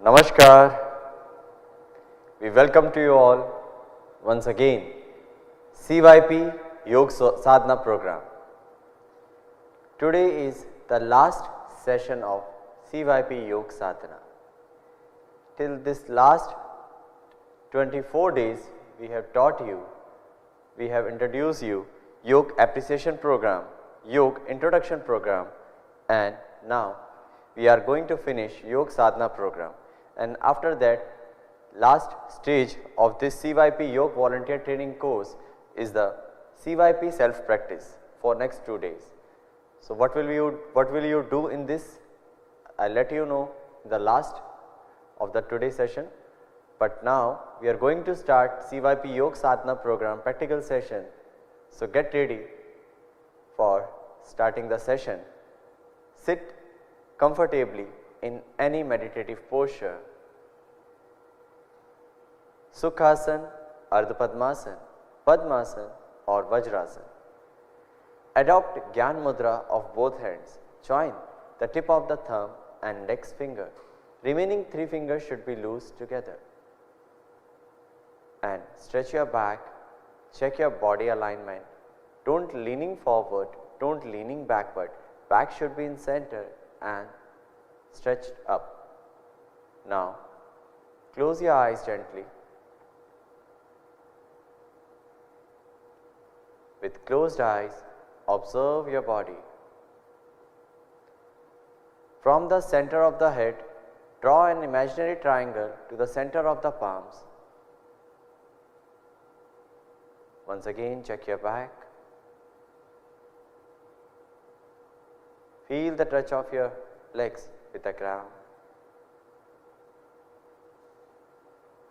Namaskar. We welcome to you all once again CYP Yog Sadhana program. Today is the last session of CYP Yog Sadhana. Till this last 24 days we have taught you, we have introduced you Yog Appreciation Program, Yog Introduction Program, and now we are going to finish Yog Sadhana program, and after that last stage of this CYP Yog volunteer training course is the CYP self practice for next 2 days. So what will you do in this? I'll let you know the last of the today session, but now we are going to start CYP Yog Sadhana program practical session. So get ready for starting the session. Sit comfortably in any meditative posture. Sukhasana, Ardha Padmasana, Padmasana or Vajrasana. Adopt Gyan Mudra of both hands. Join the tip of the thumb and index finger. Remaining 3 fingers should be loose together. And stretch your back, check your body alignment. Don't leaning forward, don't leaning backward. Back should be in center and stretched up. Now close your eyes gently. With closed eyes, observe your body. From the center of the head, draw an imaginary triangle to the center of the palms. Once again, check your back. Feel the touch of your legs with the ground.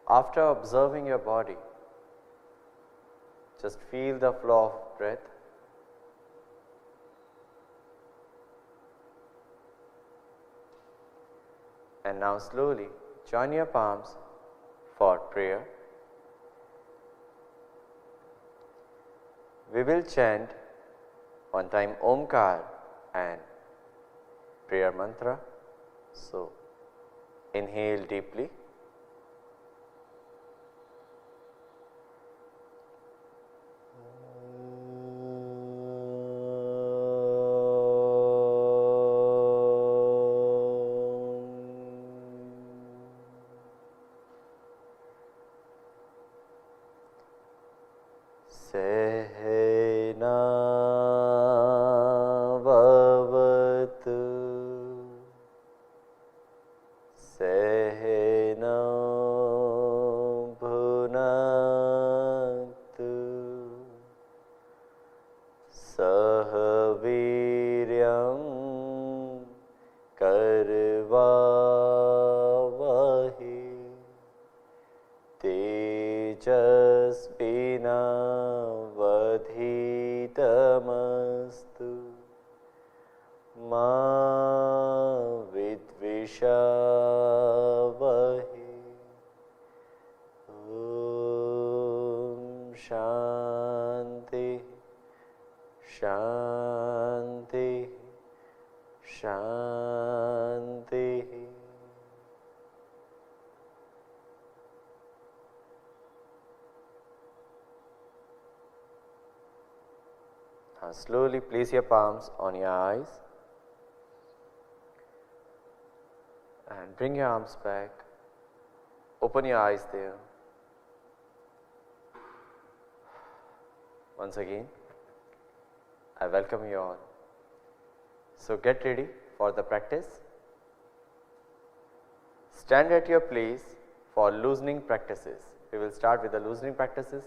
After observing your body, just feel the flow of breath. And now slowly join your palms for prayer. We will chant one time Omkar and prayer mantra. So inhale deeply. Shanti, Shanti, Shanti. Now slowly place your palms on your eyes and bring your arms back. Open your eyes there. Once again, I welcome you all. So get ready for the practice. Stand at your place for loosening practices. We will start with the loosening practices.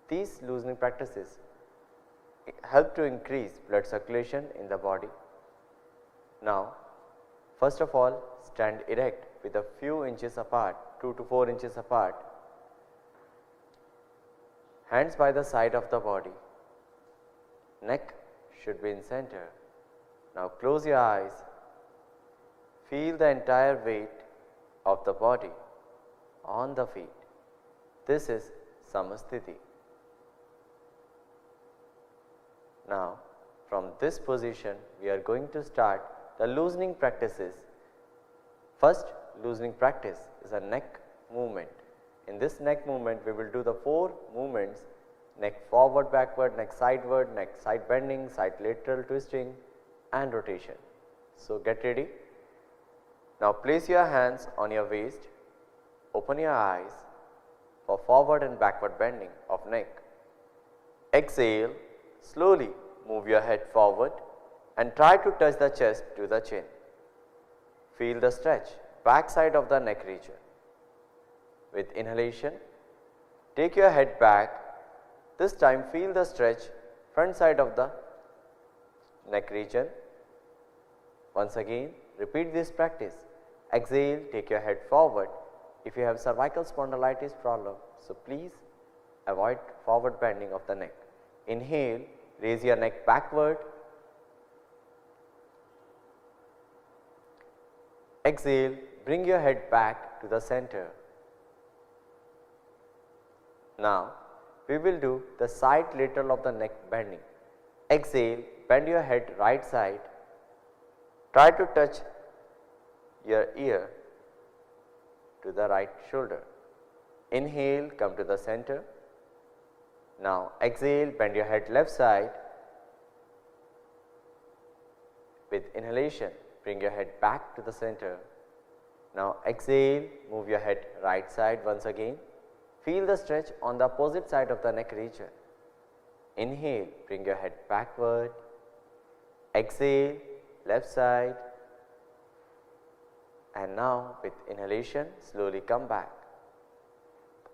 These loosening practices help to increase blood circulation in the body. Now, first of all, stand erect with a few inches apart, 2 to 4 inches apart. Hands by the side of the body. Neck should be in center. Now close your eyes. Feel the entire weight of the body on the feet. This is Samasthiti. Now from this position we are going to start the loosening practices. First loosening practice is a neck movement. In this neck movement, we will do the 4 movements: neck forward, backward, neck sideward, neck side bending, side lateral twisting and rotation. So, get ready. Now, place your hands on your waist, open your eyes for forward and backward bending of neck. Exhale, slowly move your head forward and try to touch the chest to the chin. Feel the stretch back side of the neck region. With inhalation, take your head back. This time feel the stretch front side of the neck region. Once again, repeat this practice. Exhale, take your head forward. If you have cervical spondylitis problem, so please avoid forward bending of the neck. Inhale, raise your neck backward. Exhale, bring your head back to the center. Now, we will do the side lateral of the neck bending. Exhale, bend your head right side. Try to touch your ear to the right shoulder. Inhale, come to the center. Now, exhale, bend your head left side. With inhalation, bring your head back to the center. Now, exhale, move your head right side once again. Feel the stretch on the opposite side of the neck region. Inhale, bring your head backward. Exhale, left side. And now, with inhalation, slowly come back.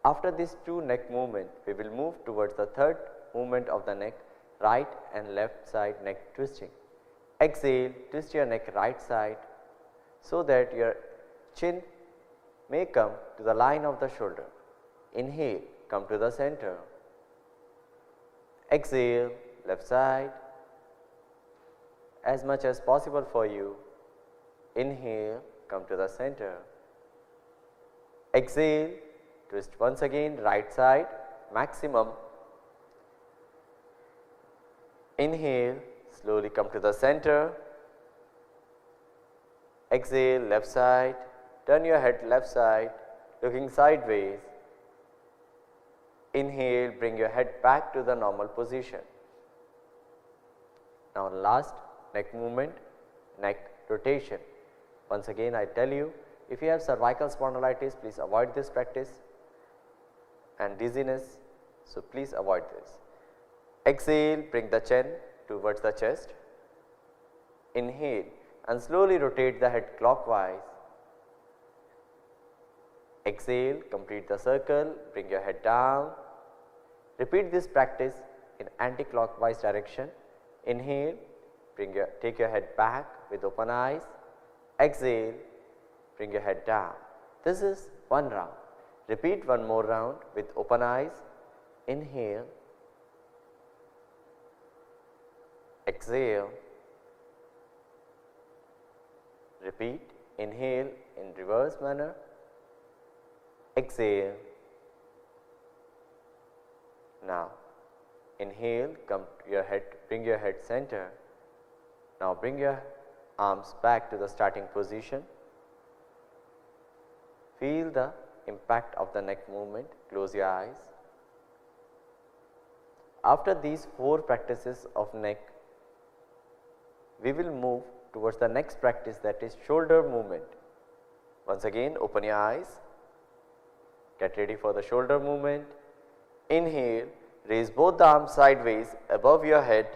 After these 2 neck movements, we will move towards the 3rd movement of the neck, right and left side neck twisting. Exhale, twist your neck right side so that your chin may come to the line of the shoulder. Inhale, come to the center. Exhale, left side. As much as possible for you. Inhale, come to the center. Exhale, twist once again right side maximum. Inhale, slowly come to the center. Exhale, left side. Turn your head left side, looking sideways. Inhale, bring your head back to the normal position. Now, last neck movement, neck rotation. Once again, I tell you, if you have cervical spondylitis, please avoid this practice, and dizziness, so please avoid this. Exhale, bring the chin towards the chest. Inhale and slowly rotate the head clockwise. Exhale, complete the circle, bring your head down. Repeat this practice in anti-clockwise direction. Inhale, take your head back with open eyes. Exhale, bring your head down. This is 1 round. Repeat 1 more round with open eyes. Inhale, exhale, repeat. Inhale in reverse manner. Exhale. Now, inhale, come to your head, bring your head center. Now, bring your arms back to the starting position. Feel the impact of the neck movement. Close your eyes. After these 4 practices of neck, we will move towards the next practice, that is shoulder movement. Once again, open your eyes. Get ready for the shoulder movement. Inhale, raise both the arms sideways above your head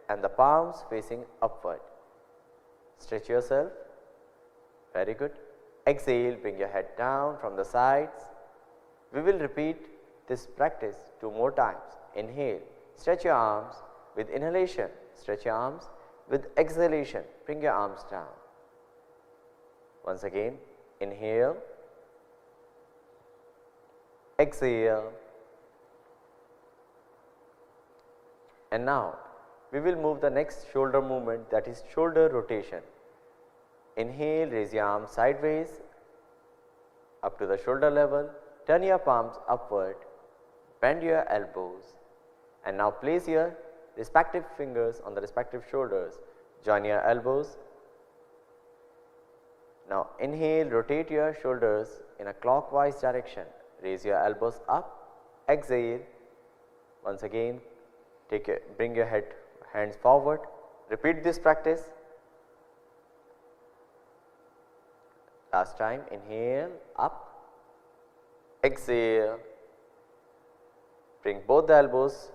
and the palms facing upward. Stretch yourself. Very good. Exhale, bring your head down from the sides. We will repeat this practice 2 more times. Inhale, stretch your arms. With inhalation, stretch your arms. With exhalation, bring your arms down. Once again, inhale, exhale, and now we will move the next shoulder movement, that is shoulder rotation. Inhale, raise your arms sideways up to the shoulder level, turn your palms upward, bend your elbows, and now place your respective fingers on the respective shoulders, join your elbows. Now inhale, rotate your shoulders in a clockwise direction, raise your elbows up, exhale, once again bring your hands forward, repeat this practice. Last time, inhale, up, exhale, bring both the elbows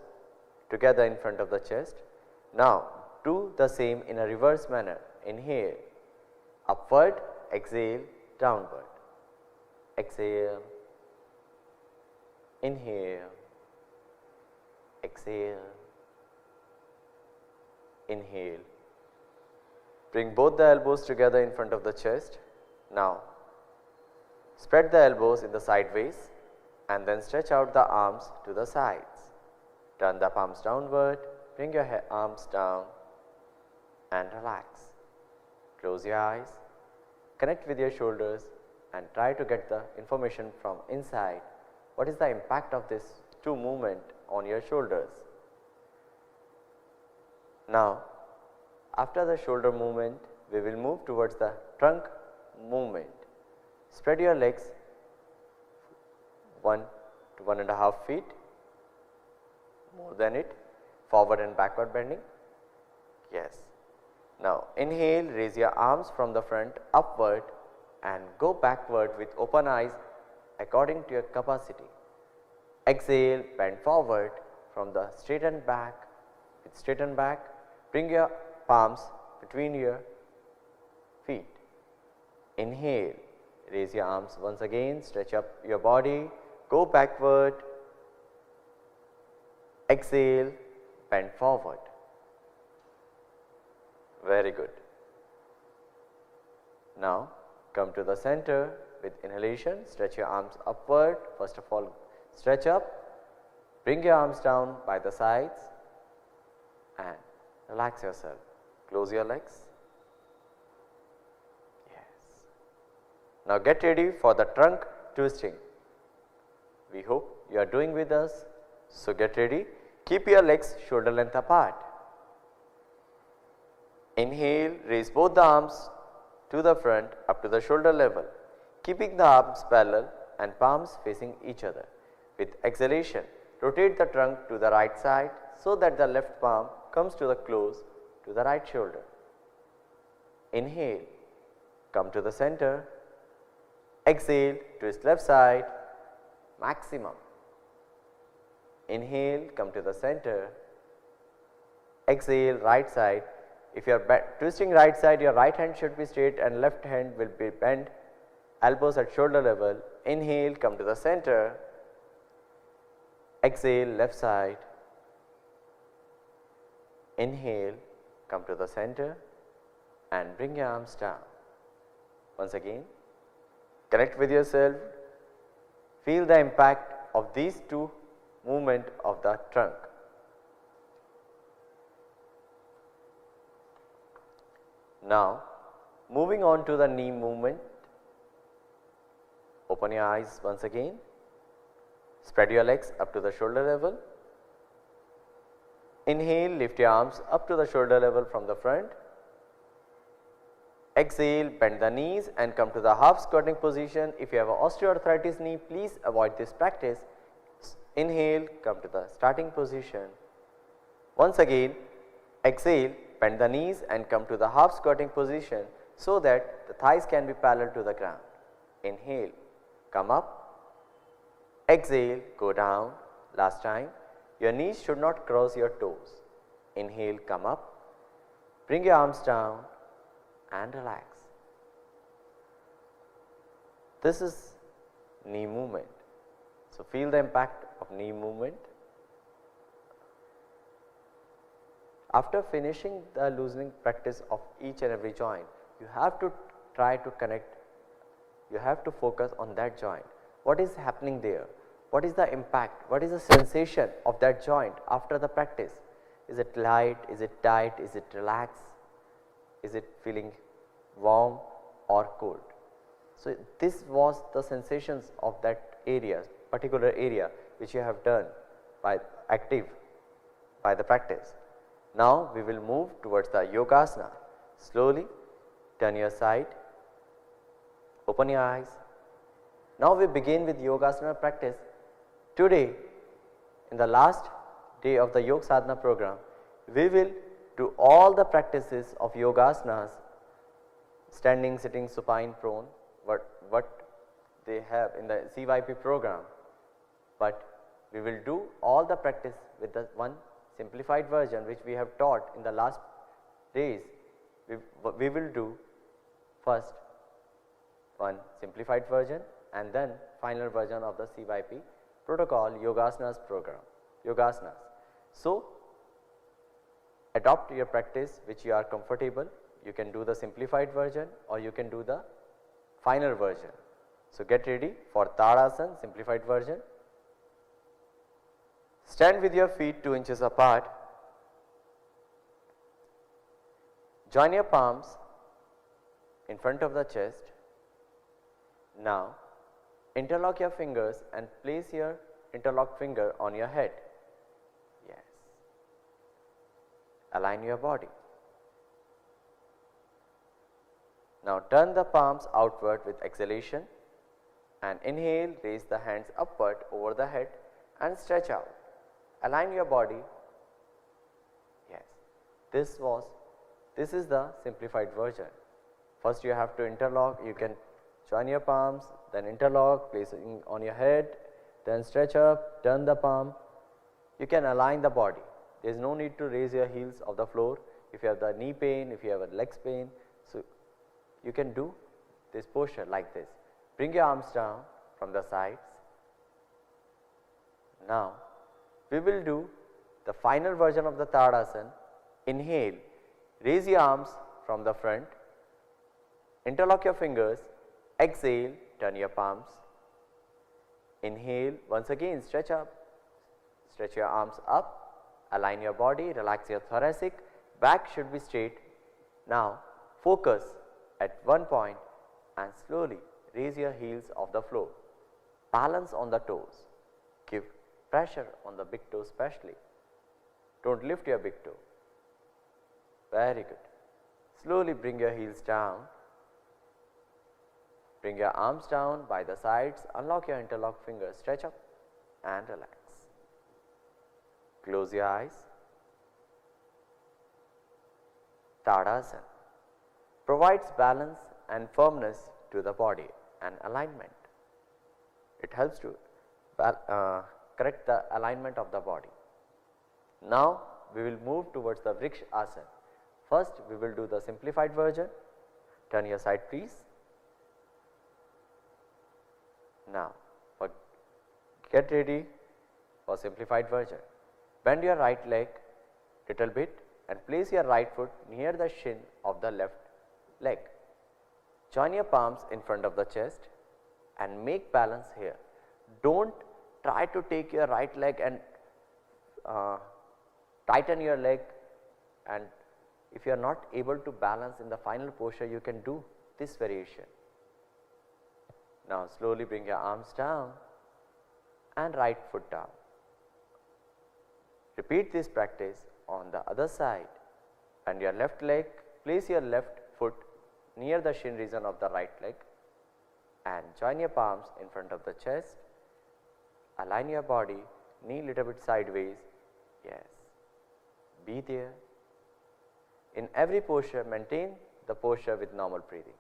together in front of the chest. Now do the same in a reverse manner, inhale, upward, exhale, downward, exhale, inhale, exhale, inhale. Bring both the elbows together in front of the chest. Now spread the elbows in the sideways and then stretch out the arms to the sides. Turn the palms downward, bring your arms down and relax. Close your eyes, connect with your shoulders and try to get the information from inside. What is the impact of this two movement on your shoulders? Now, after the shoulder movement, we will move towards the trunk movement. Spread your legs 1 to 1.5 feet, more than it, forward and backward bending. Yes. Now inhale, raise your arms from the front upward and go backward with open eyes according to your capacity. Exhale, bend forward from the straightened back. With straightened back, bring your palms between your feet. Inhale, raise your arms once again, stretch up your body, go backward. Exhale, bend forward. Very good. Now come to the center with inhalation, stretch your arms upward. First of all, stretch up, bring your arms down by the sides and relax yourself. Close your legs. Yes. Now get ready for the trunk twisting. We hope you are doing with us. So get ready. Keep your legs shoulder length apart. Inhale, raise both the arms to the front up to the shoulder level, keeping the arms parallel and palms facing each other. With exhalation, rotate the trunk to the right side so that the left palm comes to the close to the right shoulder. Inhale, come to the center. Exhale, twist left side, maximum. Inhale, come to the center. Exhale, right side. If you are twisting right side, your right hand should be straight and left hand will be bent, elbows at shoulder level. Inhale, come to the center. Exhale, left side. Inhale, come to the center and bring your arms down. Once again, connect with yourself, feel the impact of these two movements of the trunk. Now, moving on to the knee movement, open your eyes once again, spread your legs up to the shoulder level. Inhale, lift your arms up to the shoulder level from the front. Exhale, bend the knees and come to the half squatting position. If you have osteoarthritis knee, please avoid this practice. Inhale, come to the starting position. Once again, exhale, bend the knees and come to the half squatting position so that the thighs can be parallel to the ground. Inhale, come up. Exhale, go down. Last time, your knees should not cross your toes. Inhale, come up. Bring your arms down and relax. This is knee movement. So feel the impact of knee movement. After finishing the loosening practice of each and every joint, you have to try to connect, you have to focus on that joint. What is happening there? What is the impact? What is the sensation of that joint after the practice? Is it light? Is it tight? Is it relaxed? Is it feeling warm or cold? So this was the sensations of that area, particular area which you have done by active by the practice. Now we will move towards the Yogasana. Slowly turn your side, Open your eyes. Now we begin with Yogasana practice. Today, in the last day of the Yoga Sadhana program, we will do all the practices of Yogasanas, standing, sitting, supine, prone, what they have in the CYP program. But we will do all the practice with the one simplified version which we have taught in the last days. We will do first one simplified version and then final version of the CYP protocol Yogasanas program, Yogasanas. So, adopt your practice which you are comfortable. You can do the simplified version or you can do the final version. So, get ready for Tadasana simplified version. Stand with your feet 2 inches apart. Join your palms in front of the chest. Now, interlock your fingers and place your interlocked finger on your head. Yes. Align your body. Now, turn the palms outward with exhalation and inhale, raise the hands upward over the head and stretch out. Align your body. Yes. This is the simplified version. First you have to interlock. You can join your palms, then interlock, place it on your head, then stretch up, turn the palm. You can align the body. There is no need to raise your heels off the floor. If you have the knee pain, if you have a legs pain, so you can do this posture like this. Bring your arms down from the sides. Now, we will do the final version of the Tadasana. Inhale, raise your arms from the front, interlock your fingers, exhale, turn your palms. Inhale, once again stretch up, stretch your arms up, align your body, relax your thoracic, back should be straight. Now, focus at one point and slowly raise your heels off the floor. Balance on the toes. Give pressure on the big toe especially. Don't lift your big toe. Very good. Slowly bring your heels down. Bring your arms down by the sides. Unlock your interlocked fingers. Stretch up and relax. Close your eyes. Tadasana provides balance and firmness to the body and alignment. It helps to correct the alignment of the body. Now, we will move towards the Vriksha Asana. First, we will do the simplified version. Turn your side please. Now, get ready for simplified version. Bend your right leg little bit and place your right foot near the shin of the left leg. Join your palms in front of the chest and make balance here. Don't try to take your right leg and tighten your leg, and if you are not able to balance in the final posture, you can do this variation. Now, slowly bring your arms down and right foot down. Repeat this practice on the other side, and your left leg, place your left foot near the shin region of the right leg and join your palms in front of the chest. Align your body, knee little bit sideways. Yes, be there. In every posture, maintain the posture with normal breathing.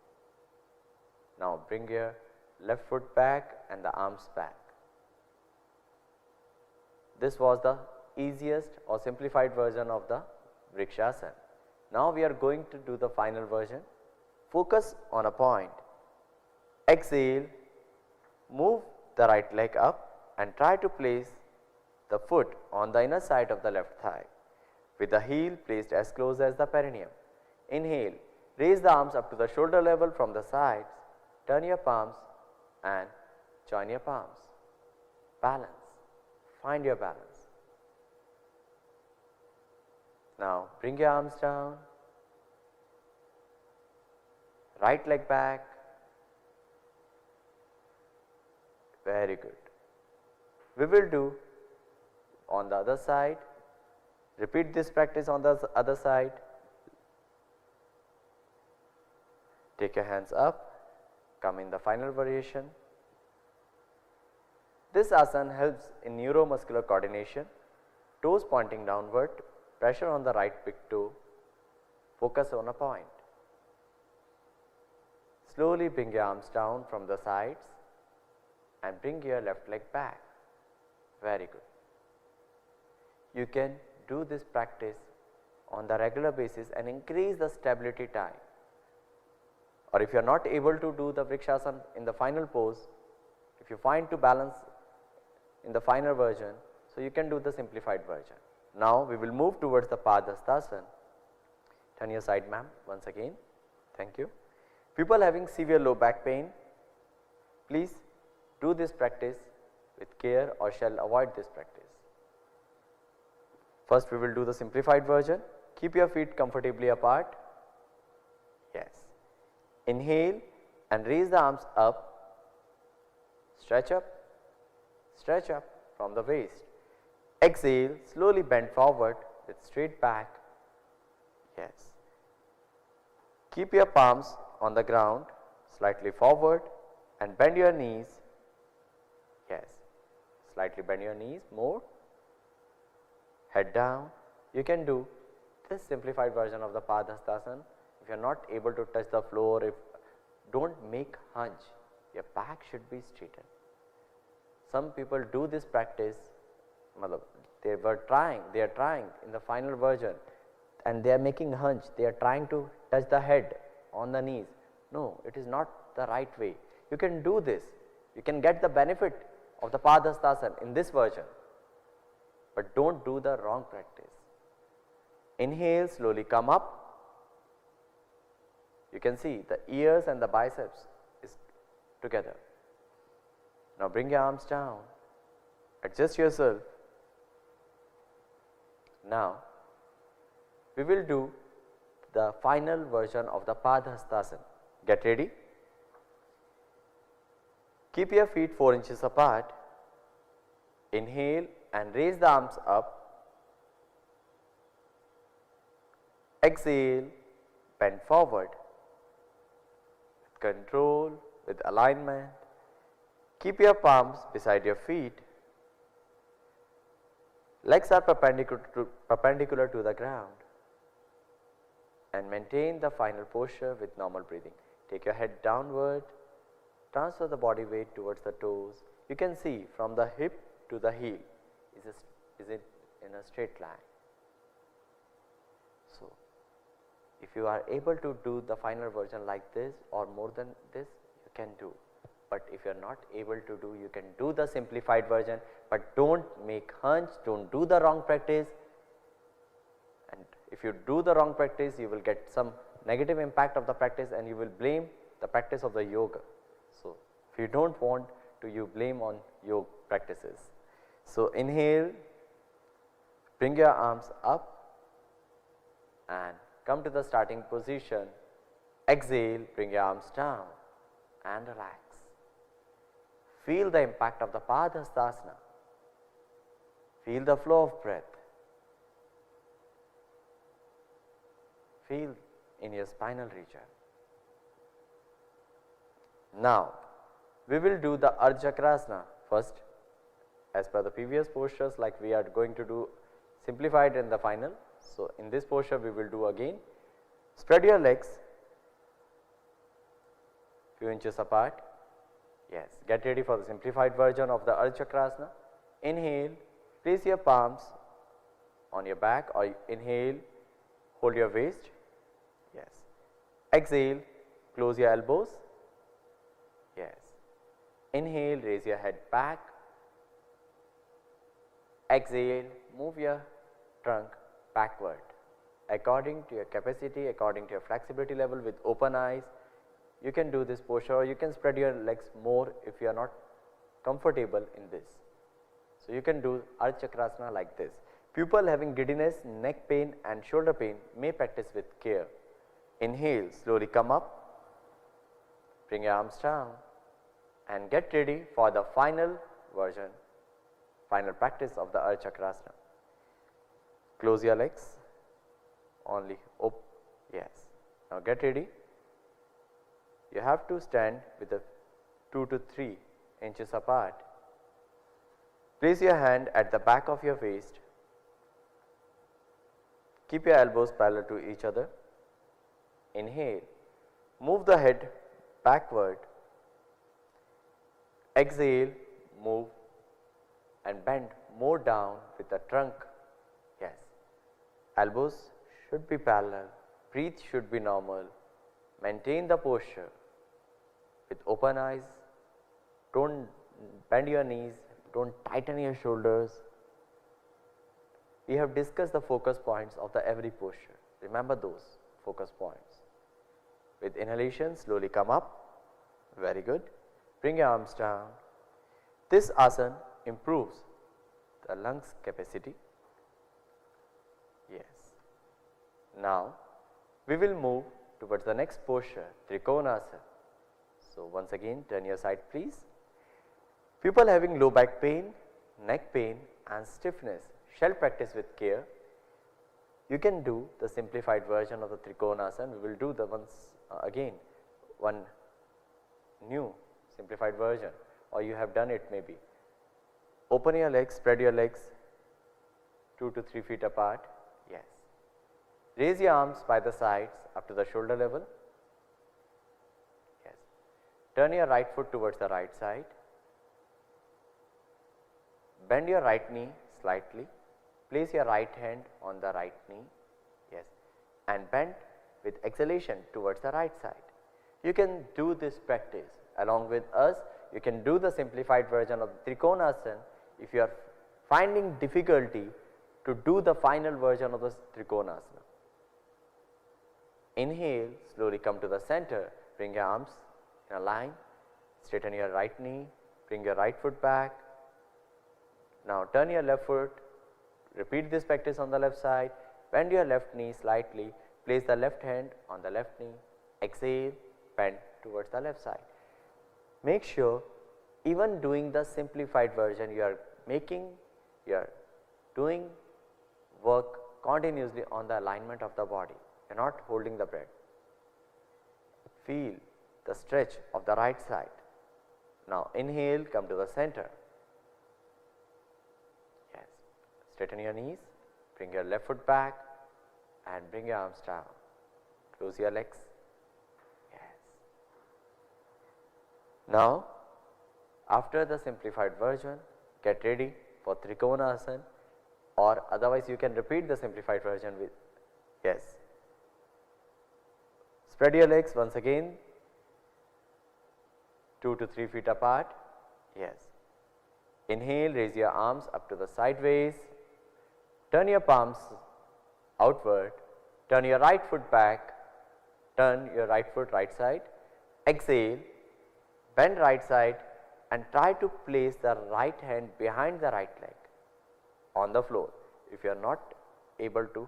Now, bring your left foot back and the arms back. This was the easiest or simplified version of the Vrikshasana. Now, we are going to do the final version. Focus on a point. Exhale, move the right leg up and try to place the foot on the inner side of the left thigh with the heel placed as close as the perineum. Inhale, raise the arms up to the shoulder level from the sides, turn your palms and join your palms. Balance, find your balance. Now, bring your arms down, right leg back. Very good. We will do on the other side. Repeat this practice on the other side. Take your hands up, come in the final variation. This asana helps in neuromuscular coordination, toes pointing downward, pressure on the right big toe, focus on a point. Slowly bring your arms down from the sides and bring your left leg back. Very good. You can do this practice on the regular basis and increase the stability time. Or if you are not able to do the Vrikshasana in the final pose, if you find to balance in the final version, so you can do the simplified version. Now we will move towards the Padhastasana. Turn your side, ma'am, once again. Thank you. People having severe low back pain, please do this practice with care or shall avoid this practice. First we will do the simplified version. Keep your feet comfortably apart. Yes. Inhale and raise the arms up, stretch up from the waist. Exhale, slowly bend forward with straight back. Yes. Keep your palms on the ground, slightly forward and bend your knees. Yes. Slightly bend your knees more. Head down. You can do this simplified version of the Padhastasana. If you are not able to touch the floor, if don't make hunch, your back should be straightened. Some people do this practice, they are trying in the final version and they are making hunch, they are trying to touch the head on the knees. No, it is not the right way. You can do this, you can get the benefit of the Padhastasana in this version, but do not do the wrong practice. Inhale, slowly come up. You can see the ears and the biceps is together. Now bring your arms down, adjust yourself. Now we will do the final version of the Padhastasana. Get ready. Keep your feet 4 inches apart. Inhale and raise the arms up. Exhale, bend forward. With control, with alignment. Keep your palms beside your feet. Legs are perpendicular to the ground. And maintain the final posture with normal breathing. Take your head downward. Transfer the body weight towards the toes. You can see from the hip to the heel is it in a straight line. So, if you are able to do the final version like this or more than this, you can do. But if you are not able to do, you can do the simplified version, but do not make hunch, do not do the wrong practice. And if you do the wrong practice, you will get some negative impact of the practice and you will blame the practice of the yoga. So, if you do not want to, you blame on yoga practices. So, inhale, bring your arms up and come to the starting position. Exhale, bring your arms down and relax. Feel the impact of the Padhastasana. Feel the flow of breath. Feel in your spinal region. Now, we will do the Ardha Chakrasana first. As per the previous postures, like we are going to do simplified in the final. So, in this posture we will do again. Spread your legs few inches apart. Yes, get ready for the simplified version of the Ardha Chakrasana. Inhale, place your palms on your back or inhale, hold your waist. Yes. Exhale, close your elbows. Yes. Inhale, raise your head back. Exhale, move your trunk backward according to your capacity, according to your flexibility level with open eyes. You can do this posture or you can spread your legs more if you are not comfortable in this. So, you can do Ardha Chakrasana like this. People having giddiness, neck pain and shoulder pain may practice with care. Inhale, slowly come up, bring your arms down and get ready for the final version, final practice of the Ardha Chakrasana. Close your legs, only yes. Now get ready. you have to stand with the 2 to 3 inches apart. Place your hand at the back of your waist. Keep your elbows parallel to each other. Inhale, move the head backward. Exhale, move and bend more down with the trunk. Yes, elbows should be parallel, breathe should be normal. Maintain the posture with open eyes. Don't bend your knees, don't tighten your shoulders. We have discussed the focus points of the every posture. Remember those focus points. With inhalation, slowly come up. Very good. Bring your arms down. This asana improves the lungs capacity. Yes. Now, we will move towards the next posture, Trikonasana. So, once again turn your side please. People having low back pain, neck pain and stiffness shall practice with care. You can do the simplified version of the Trikonasana. We will do the again one new simplified version, or you have done it maybe. Open your legs, spread your legs 2 to 3 feet apart. Yes. Raise your arms by the sides up to the shoulder level. Yes. Turn your right foot towards the right side. Bend your right knee slightly. Place your right hand on the right knee. Yes. And bend with exhalation towards the right side. You can do this practice along with us. You can do the simplified version of Trikonasana if you are finding difficulty to do the final version of the Trikonasana. Inhale, slowly come to the center, bring your arms in a line, straighten your right knee, bring your right foot back. Now turn your left foot, repeat this practice on the left side, bend your left knee slightly, place the left hand on the left knee, exhale, bend towards the left side. Make sure even doing the simplified version, you are doing work continuously on the alignment of the body. You are not holding the breath. Feel the stretch of the right side. Now inhale, come to the center. Yes. Straighten your knees, bring your left foot back and bring your arms down. Close your legs. Yes. Now, after the simplified version, get ready for Trikonasana, or otherwise you can repeat the simplified version with, yes. Spread your legs once again 2 to 3 feet apart. Yes. Inhale, raise your arms up to the sideways. Turn your palms outward. Turn your right foot back. Turn your right foot right side. Exhale, bend right side and try to place the right hand behind the right leg on the floor. If you are not able to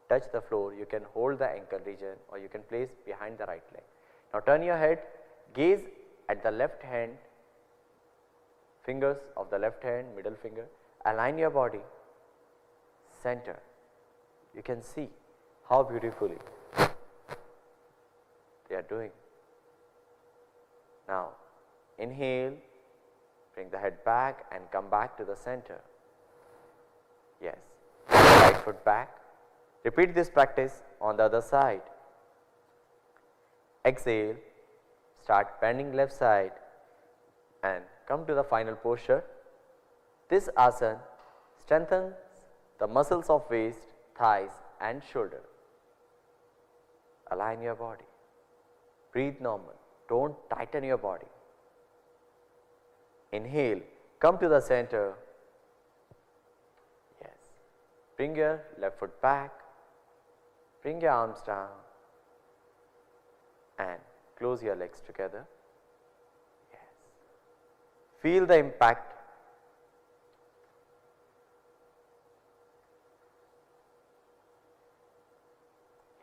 touch the floor, you can hold the ankle region or you can place behind the right leg. Now turn your head, gaze at the left hand, fingers of the left hand, middle finger, align your body, center. You can see how beautifully they are doing. Now inhale, bring the head back and come back to the center. Yes, right foot back. Repeat this practice on the other side. Exhale, start bending left side and come to the final posture. This asana strengthens the muscles of waist, thighs and shoulder. Align your body. Breathe normal. Don't tighten your body. Inhale, come to the center. Yes. Bring your left foot back. Bring your arms down and close your legs together. Yes. Feel the impact.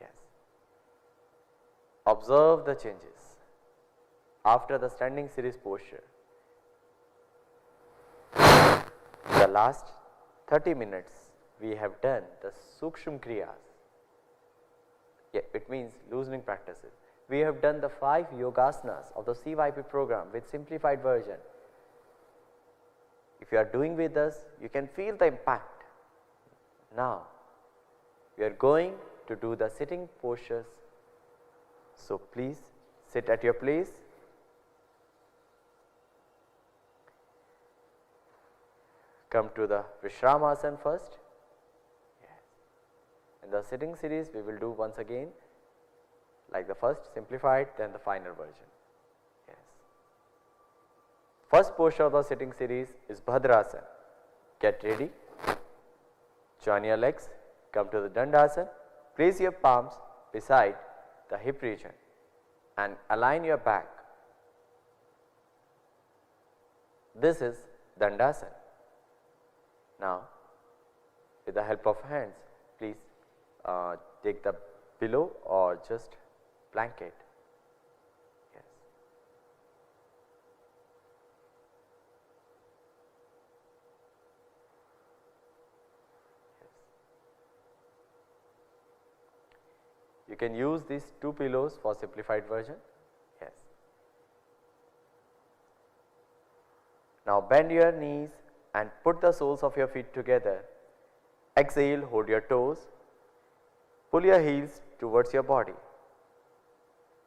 Yes. Observe the changes after the standing series posture. In the last 30 minutes, we have done the Sukshma Kriyas. Yeah, it means loosening practices. we have done the 5 yogasanas of the CYP program with simplified version. If you are doing with us, you can feel the impact. Now, we are going to do the sitting postures. So, please sit at your place. Come to the Vishramasana first. Yes. In the sitting series, we will do once again like the first simplified, then the final version. Yes. First posture of the sitting series is Bhadrasana. Get ready. Join your legs. Come to the Dandasana. Place your palms beside the hip region and align your back. This is Dandasana. Now, with the help of hands, please take the pillow or just blanket. Yes. Yes. You can use these 2 pillows for simplified version. Yes. Now, bend your knees and put the soles of your feet together. Exhale, hold your toes. Pull your heels towards your body.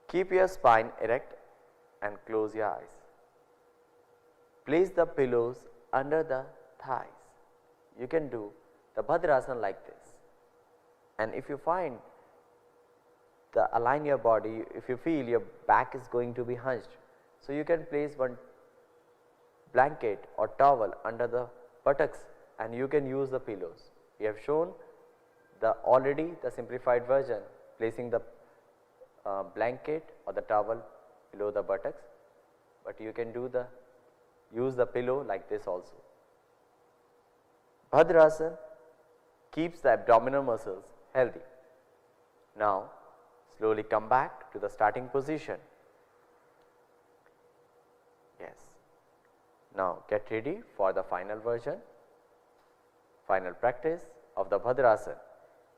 Keep your spine erect and close your eyes. Place the pillows under the thighs. You can do the Bhadrasana like this. And if you find align your body, if you feel your back is going to be hunched, so you can place one blanket or towel under the buttocks and you can use the pillows. We have shown already the simplified version, placing the blanket or the towel below the buttocks, but you can use the pillow like this also. Bhadrasana keeps the abdominal muscles healthy. Now, slowly come back to the starting position. Yes. Now, get ready for the final version, final practice of the Bhadrasana.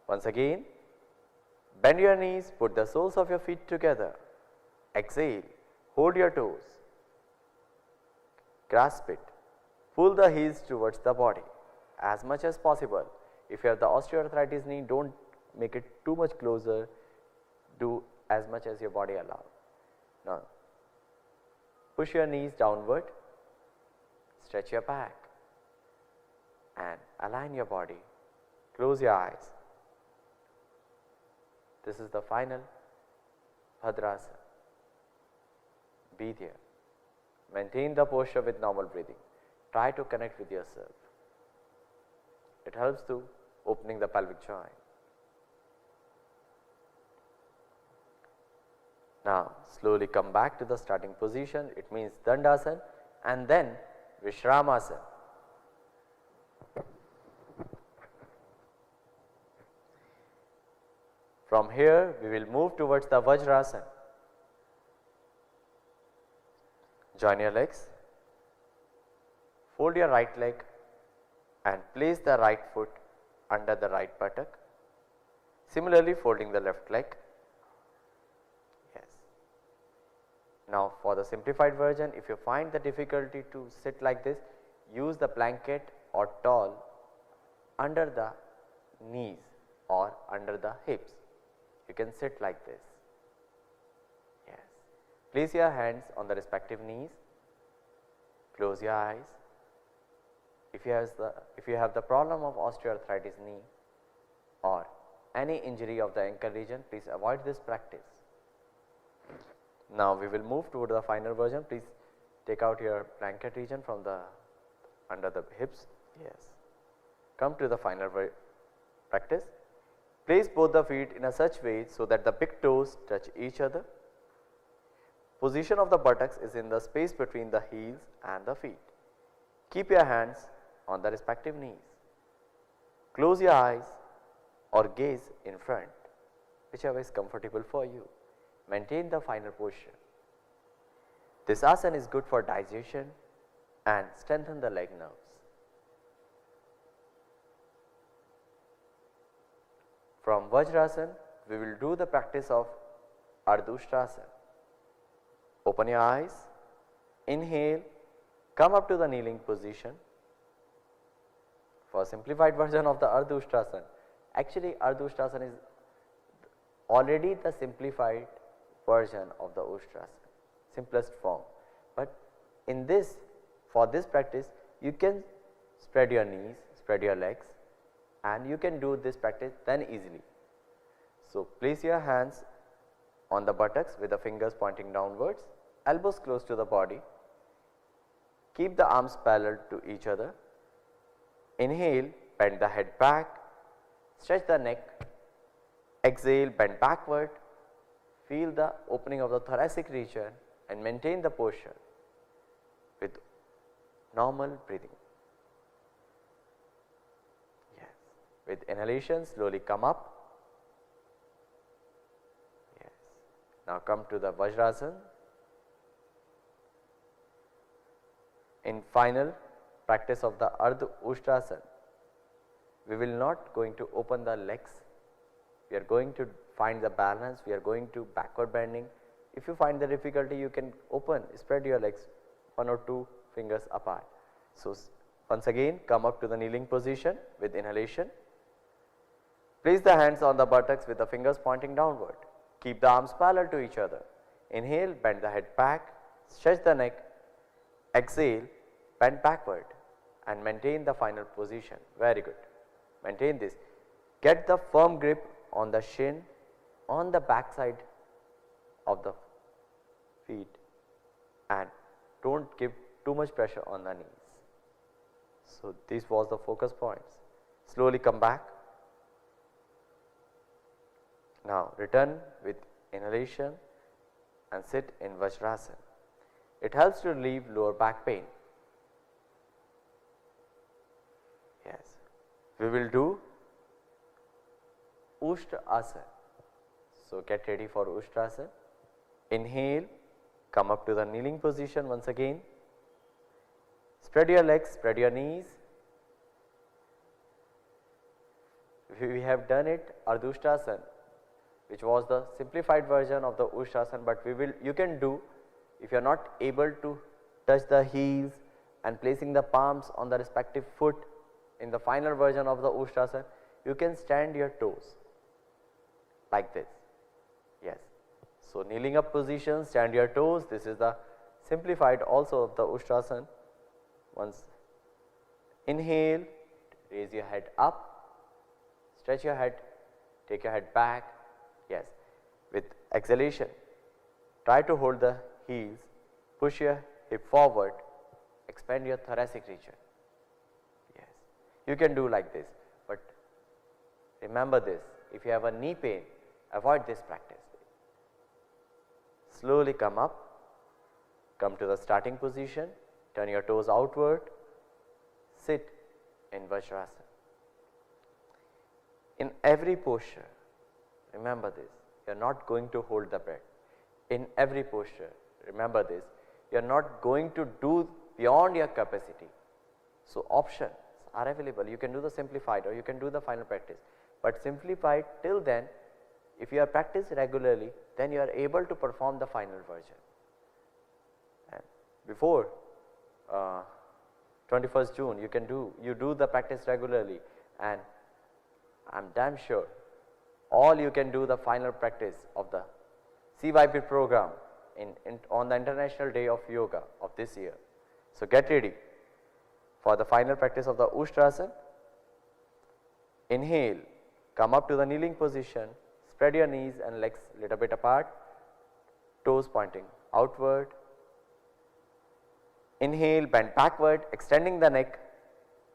Once again, bend your knees, put the soles of your feet together. Exhale, hold your toes, grasp it, pull the heels towards the body as much as possible. If you have the osteoarthritis knee, don't make it too much closer, do as much as your body allows. Now, push your knees downward, stretch your back and align your body, close your eyes. This is the final Bhadrasana. Be there. Maintain the posture with normal breathing. Try to connect with yourself. It helps to opening the pelvic joint. Now, slowly come back to the starting position. It means Dandasana and then Vishramasana. From here, we will move towards the Vajrasana. Join your legs, fold your right leg and place the right foot under the right buttock. Similarly, folding the left leg. Yes. Now, for the simplified version, if you find the difficulty to sit like this, use the blanket or towel under the knees or under the hips. You can sit like this. Yes. Place your hands on the respective knees. Close your eyes. If you have the problem of osteoarthritis knee or any injury of the ankle region, please avoid this practice. Now, we will move toward the final version. Please take out your blanket region from under the hips. Yes. Come to the final practice. Place both the feet in a such way so that the big toes touch each other. Position of the buttocks is in the space between the heels and the feet. Keep your hands on the respective knees. Close your eyes or gaze in front, whichever is comfortable for you. Maintain the final posture. This asana is good for digestion and strengthen the leg nerves. From Vajrasana, we will do the practice of Ardha Ushtrasana. Open your eyes, inhale, come up to the kneeling position. For simplified version of the Ardha Ushtrasana, actually Ardha Ushtrasana is already the simplified version of the Ushtrasana, simplest form. But in this, for this practice, you can spread your knees, spread your legs, and you can do this practice then easily. So, place your hands on the buttocks with the fingers pointing downwards, elbows close to the body, keep the arms parallel to each other. Inhale, bend the head back, stretch the neck, exhale, bend backward, feel the opening of the thoracic region and maintain the posture with normal breathing. Yes, with inhalation slowly come up. Yes, now come to the Vajrasana. In final practice of the Ardha Ushtrasana, we will not going to open the legs, we are going to find the balance, we are going to backward bending. If you find the difficulty, you can open, spread your legs 1 or 2 fingers apart. So, once again come up to the kneeling position with inhalation. Place the hands on the buttocks with the fingers pointing downward. Keep the arms parallel to each other. Inhale, bend the head back, stretch the neck, exhale, bend backward and maintain the final position. Very good. Maintain this. Get the firm grip on the shin, on the back side of the feet and do not give too much pressure on the knees. So, this was the focus points. Slowly come back. Now, return with inhalation and sit in Vajrasana. It helps to relieve lower back pain. Yes, we will do Ushtrasana. So, get ready for Ushtrasana. Inhale, come up to the kneeling position once again. Spread your legs, spread your knees. We have done it Ardha Ushtrasana, which was the simplified version of the Ushtrasana, but you can do, if you are not able to touch the heels and placing the palms on the respective foot in the final version of the Ushtrasana, you can stand your toes like this. Yes. So, kneeling up position, stand your toes. This is the simplified also of the Ushtrasana. Once inhale, raise your head up, stretch your head, take your head back. Yes. With exhalation, try to hold the heels, push your hip forward, expand your thoracic region. Yes. You can do like this, but remember this, if you have a knee pain, avoid this practice. Slowly come up, come to the starting position, turn your toes outward, sit in Vajrasana. In every posture, remember this, you are not going to hold the breath. In every posture, remember this, you are not going to do beyond your capacity. So, options are available, you can do the simplified or you can do the final practice, but simplified till then, if you are practiced regularly, then you are able to perform the final version. And before 21st June, you do the practice regularly, and I am damn sure all you can do the final practice of the CYP program on the International Day of Yoga of this year. So, get ready for the final practice of the Ushtrasana. Inhale, come up to the kneeling position, spread your knees and legs little bit apart, toes pointing outward. Inhale, bend backward, extending the neck,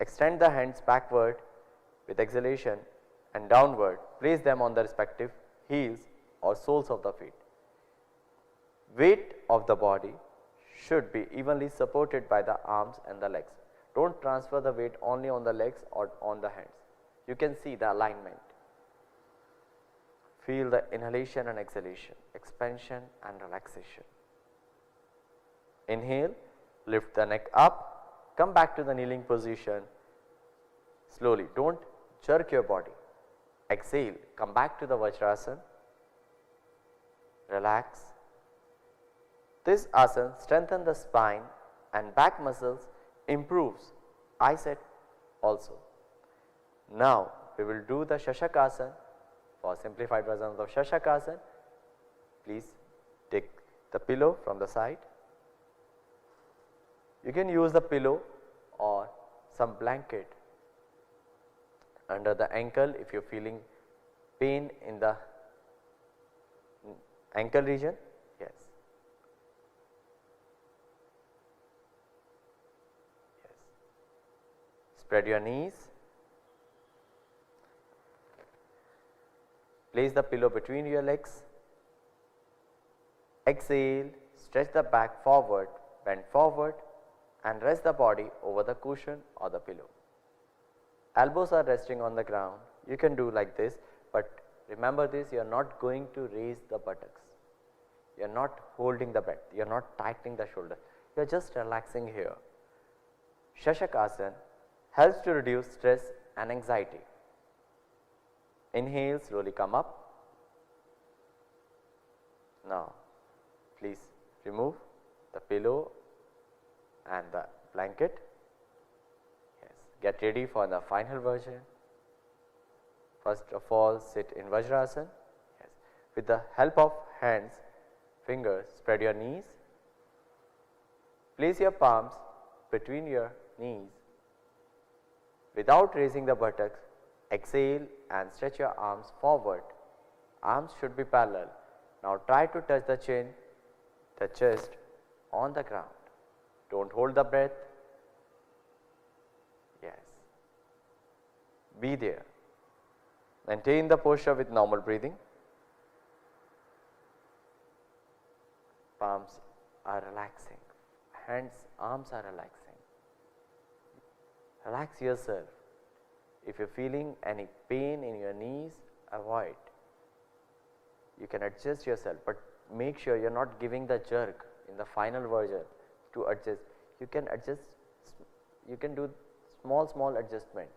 extend the hands backward with exhalation and downward, place them on the respective heels or soles of the feet. Weight of the body should be evenly supported by the arms and the legs. Do not transfer the weight only on the legs or on the hands. You can see the alignment. Feel the inhalation and exhalation, expansion and relaxation. Inhale, lift the neck up, come back to the kneeling position slowly, do not jerk your body. Exhale, come back to the Vajrasana, relax. This asana strengthens the spine and back muscles, improves eyesight also. Now we will do the Shashakasana. For simplified version of the Shashakasana, please take the pillow from the side. You can use the pillow or some blanket under the ankle if you are feeling pain in the ankle region. Yes. Yes. Spread your knees. Place the pillow between your legs. Exhale, stretch the back forward, bend forward and rest the body over the cushion or the pillow. Elbows are resting on the ground. You can do like this, but remember this, you are not going to raise the buttocks. You are not holding the breath. You are not tightening the shoulder. You are just relaxing here. Shashakasana helps to reduce stress and anxiety. Inhale, slowly come up. Now, please remove the pillow and the blanket. Yes, get ready for the final version. First of all, sit in Vajrasana. Yes, with the help of hands, fingers, spread your knees. Place your palms between your knees. Without raising the buttocks, exhale and stretch your arms forward. Arms should be parallel. Now try to touch the chin, the chest on the ground. Don't hold the breath. Yes. Be there. Maintain the posture with normal breathing. Palms are relaxing. Hands, arms are relaxing. Relax yourself. If you are feeling any pain in your knees, avoid. You can adjust yourself, but make sure you are not giving the jerk in the final version to adjust. You can adjust, you can do small adjustment.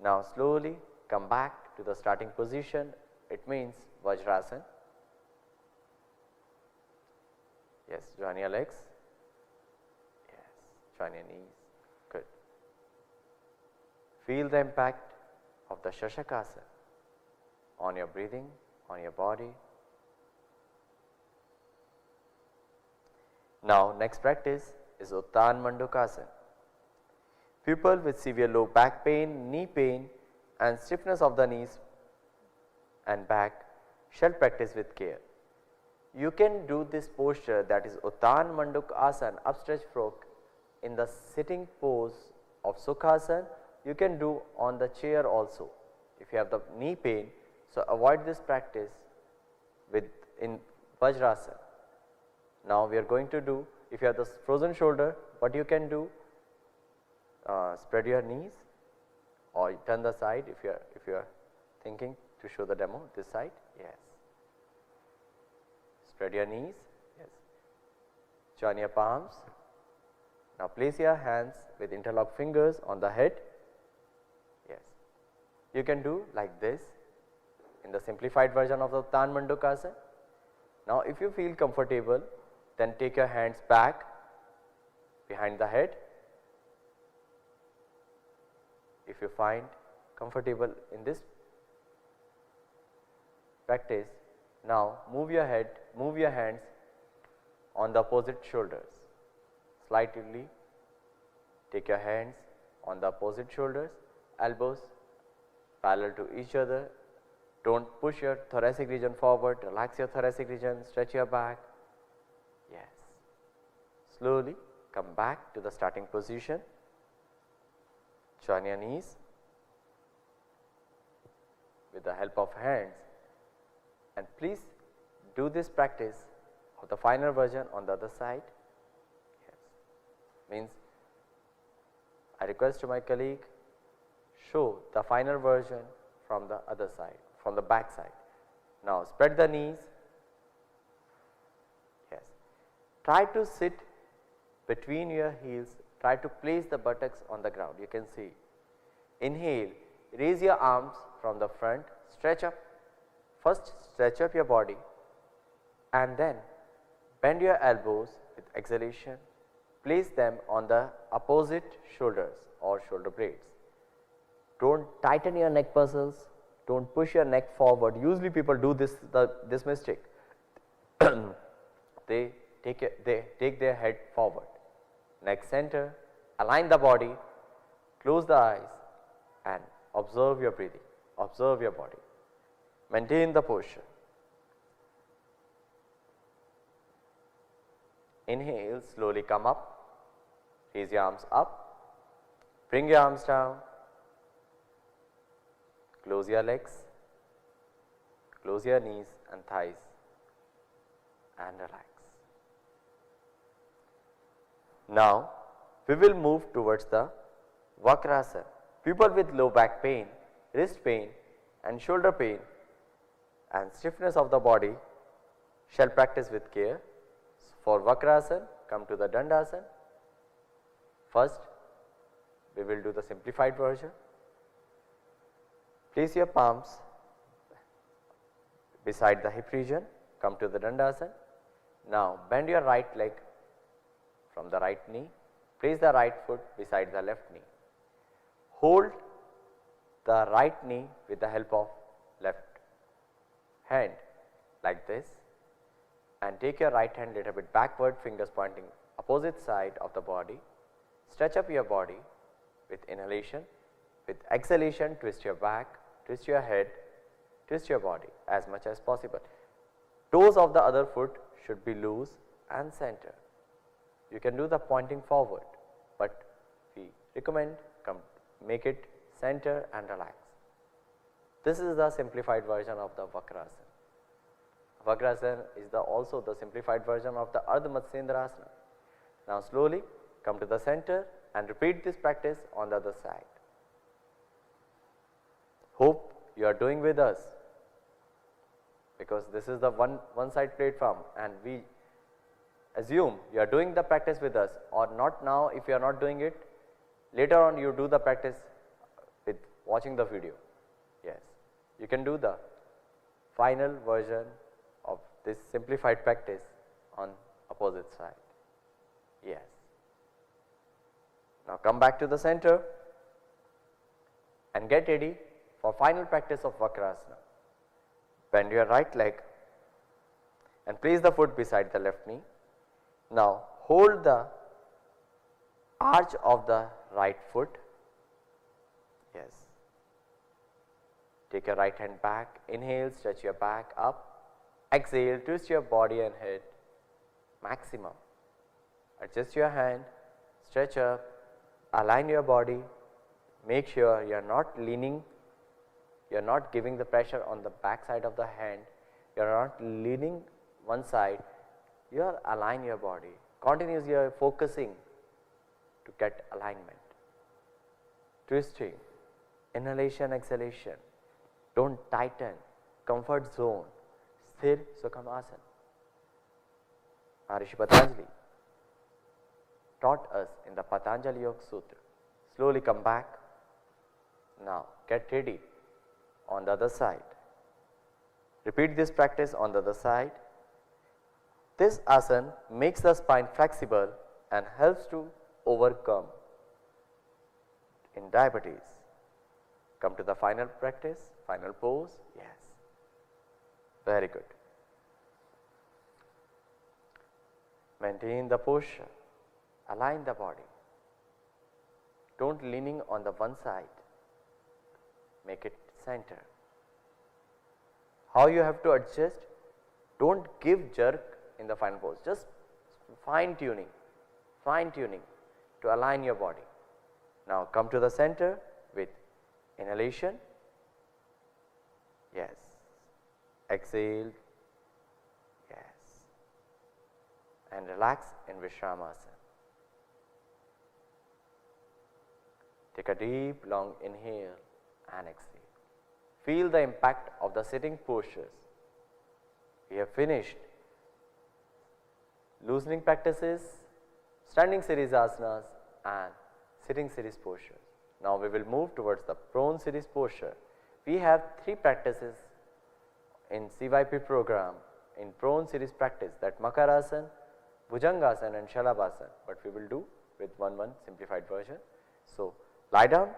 Now slowly come back to the starting position. It means Vajrasana. Yes, join your legs. Yes, join your knees. Good. Feel the impact of the Shashakasana on your breathing, on your body. Now, next practice is Uttan Mandukasana. People with severe low back pain, knee pain and stiffness of the knees and back shall practice with care. You can do this posture, that is Uttan Mandukasana, upstretch frog, in the sitting pose of Sukhasana. You can do on the chair also if you have the knee pain. So, avoid this practice with in Vajrasana. Now, we are going to do, if you have the frozen shoulder, what you can do, spread your knees or turn the side if you are thinking to show the demo, this side. Yes. Spread your knees. Yes. Join your palms. Now, place your hands with interlocked fingers on the head. Yes. You can do like this in the simplified version of the Uttan Mandukasana. Now, if you feel comfortable, then take your hands back behind the head. If you find comfortable in this practice, now move your head, move your hands on the opposite shoulders. Slightly take your hands on the opposite shoulders, elbows parallel to each other. Don't push your thoracic region forward, relax your thoracic region, stretch your back. Yes. Slowly come back to the starting position. Join your knees with the help of hands, and please do this practice of the final version on the other side. Yes. Means I request to my colleague, show the final version from the other side, from the back side. Now spread the knees. Yes. Try to sit between your heels. Try to place the buttocks on the ground. You can see. Inhale, raise your arms from the front, stretch up First stretch up your body and then bend your elbows with exhalation. Place them on the opposite shoulders or shoulder blades. Don't tighten your neck muscles, don't push your neck forward. Usually people do this mistake. They take their head forward. Neck center, align the body, close the eyes and observe your breathing, observe your body. Maintain the posture. Inhale, slowly come up, raise your arms up, bring your arms down, close your legs, close your knees and thighs and relax. Now, we will move towards the Vakrasana. People with low back pain, wrist pain and shoulder pain and stiffness of the body shall practice with care. For Vakrasana, come to the Dandasana. First, we will do the simplified version. Place your palms beside the hip region, come to the Dandasana. Now, bend your right leg from the right knee, place the right foot beside the left knee. Hold the right knee with the help of left hand like this and take your right hand little bit backward, fingers pointing opposite side of the body. Stretch up your body with inhalation, with exhalation twist your back, twist your head, twist your body as much as possible. Toes of the other foot should be loose and center. You can do the pointing forward, but we recommend make it center and relax. This is the simplified version of the Vakrasana. Vakrasana is also the simplified version of the Ardha Matsyendrasana. Now slowly come to the center and repeat this practice on the other side. Hope you are doing with us, because this is the one side platform and we assume you are doing the practice with us, or not now. If you are not doing it, later on you do the practice with watching the video. Yes, you can do the final version of this simplified practice on opposite side. Yes. Now come back to the center and get ready for final practice of Vakrasana. Bend your right leg and place the foot beside the left knee. Now hold the arch of the right foot. Yes. Take your right hand back. Inhale, stretch your back up. Exhale, twist your body and head maximum. Adjust your hand, stretch up, align your body. Make sure you are not leaning, you are not giving the pressure on the back side of the hand, you are not leaning one side, you are align your body. Continuously you are focusing to get alignment. Twisting, inhalation, exhalation, don't tighten, comfort zone, Sthir Sukham Asana. Maharishi Patanjali taught us in the Patanjali Yoga Sutra. Slowly come back. Now get ready on the other side. Repeat this practice on the other side. This asana makes the spine flexible and helps to overcome in diabetes. Come to the final practice, final pose. Yes. Very good. Maintain the posture. Align the body. Don't leaning on the one side. Make it center. How you have to adjust? Don't give jerk in the final pose. Just fine tuning to align your body. Now come to the center with inhalation. Yes. Exhale. Yes. And relax in Vishramasana. Take a deep long inhale and exhale. Feel the impact of the sitting postures. We have finished loosening practices, standing series asanas and sitting series postures. Now we will move towards the prone series posture. We have 3 practices in CYP program in prone series practice, that Makarasana, Bhujangasana and Shalabhasana, but we will do with one simplified version. So, lie down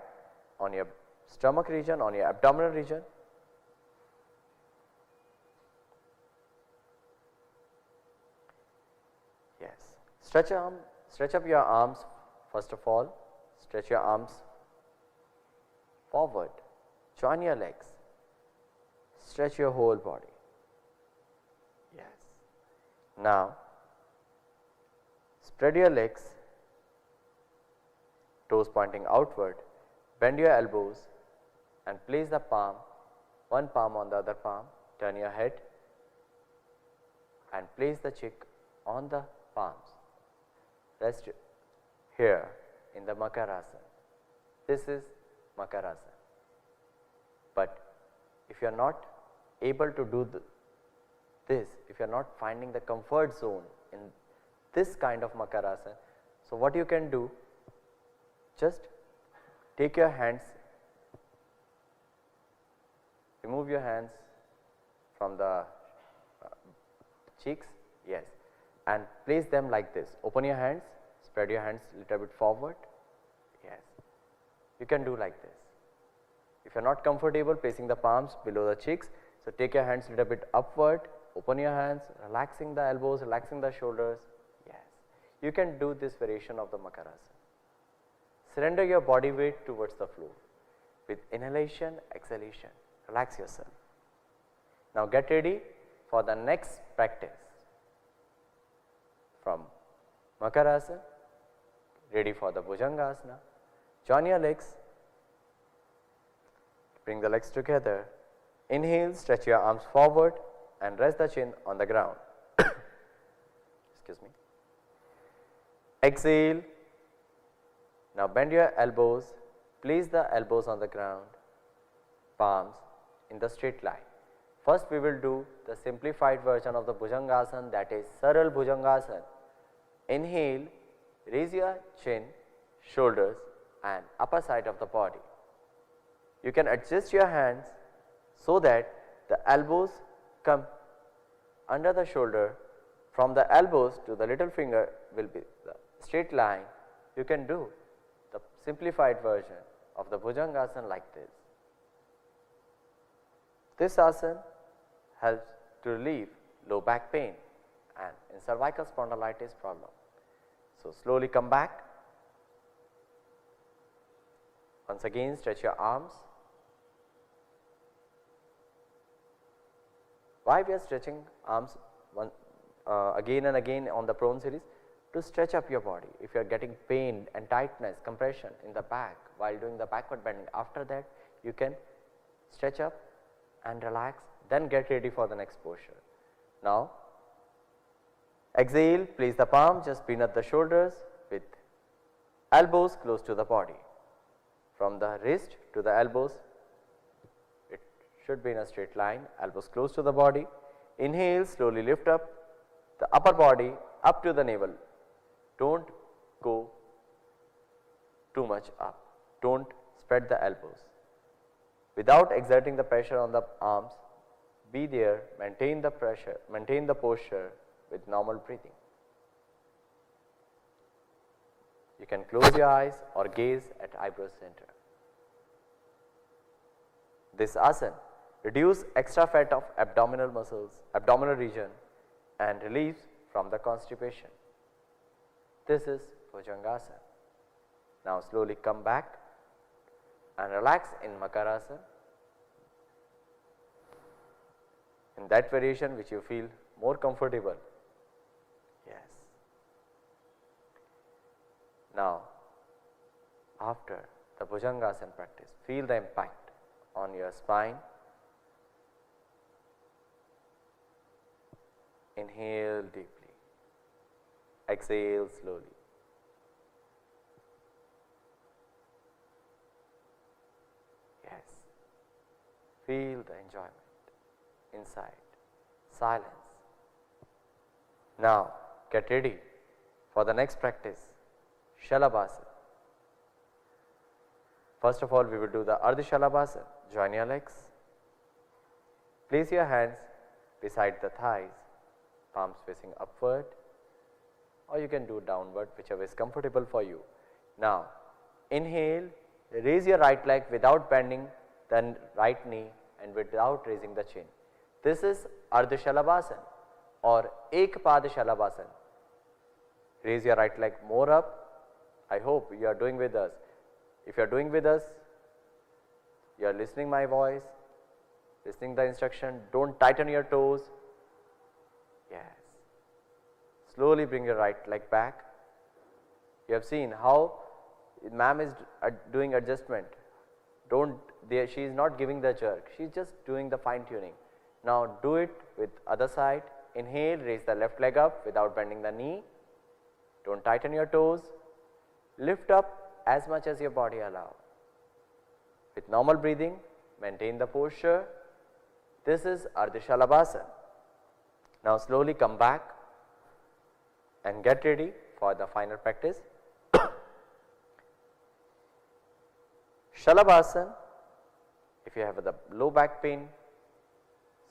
on your stomach region, on your abdominal region. Yes, stretch up your arms first of all, stretch your arms forward, join your legs, stretch your whole body. Yes. Now, spread your legs, toes pointing outward, bend your elbows and place the palm, one palm on the other palm, turn your head and place the cheek on the palms. Rest here in the Makarasana. This is Makarasana. But if you are not able to do this, if you are not finding the comfort zone in this kind of Makarasana, so what you can do, just take your hands, remove your hands from the cheeks, yes, and place them like this. Open your hands, spread your hands little bit forward, yes, you can do like this. If you are not comfortable placing the palms below the cheeks, so take your hands little bit upward, open your hands, relaxing the elbows, relaxing the shoulders, yes, you can do this variation of the Makarasana. Surrender your body weight towards the floor with inhalation, exhalation, relax yourself. Now get ready for the next practice. From Makarasana, ready for the Bhujangasana, join your legs, bring the legs together, inhale, stretch your arms forward and rest the chin on the ground. Excuse me. Exhale. Now bend your elbows, place the elbows on the ground, palms in the straight line. First we will do the simplified version of the Bhujangasana, that is Saral Bhujangasana. Inhale, raise your chin, shoulders and upper side of the body. You can adjust your hands so that the elbows come under the shoulder. From the elbows to the little finger will be the straight line. You can do the simplified version of the Bhujangasana like this. This asana helps to relieve low back pain and in cervical spondylitis problem. So slowly come back. Once again stretch your arms. Why we are stretching arms again and again on the prone series? To stretch up your body. If you are getting pain and tightness, compression in the back while doing the backward bending, after that you can stretch up and relax, then get ready for the next posture. Now exhale, place the palm just beneath the shoulders with elbows close to the body. From the wrist to the elbows, it should be in a straight line, elbows close to the body. Inhale, slowly lift up the upper body up to the navel. Don't go too much up, don't spread the elbows. Without exerting the pressure on the arms, be there, maintain the pressure, maintain the posture with normal breathing. You can close your eyes or gaze at eyebrow center. This asana reduces extra fat of abdominal muscles, abdominal region and relieves from the constipation. This is Bhujangasana. Now slowly come back and relax in Makarasana, in that variation which you feel more comfortable. Yes. Now after the Bhujangasana practice, feel the impact on your spine. Inhale deeply. Exhale slowly. Yes. Feel the enjoyment inside. Silence. Now get ready for the next practice, Shalabhasana. First of all, we will do the Ardha Shalabhasana. Join your legs. Place your hands beside the thighs, palms facing upward, or you can do downward, whichever is comfortable for you. Now, inhale, raise your right leg without bending the right knee and without raising the chin. This is Ardha Shalabhasana or Ekpada Shalabhasana. Raise your right leg more up. I hope you are doing with us. If you are doing with us, you are listening my voice, listening the instruction, don't tighten your toes. Yes. Slowly bring your right leg back. You have seen how ma'am is doing adjustment. She is not giving the jerk, she is just doing the fine tuning. Now do it with other side. Inhale, raise the left leg up without bending the knee. Don't tighten your toes. Lift up as much as your body allows. With normal breathing, maintain the posture. This is Ardha Shalabhasana. Now slowly come back and get ready for the final practice. Shalabhasana, if you have the low back pain,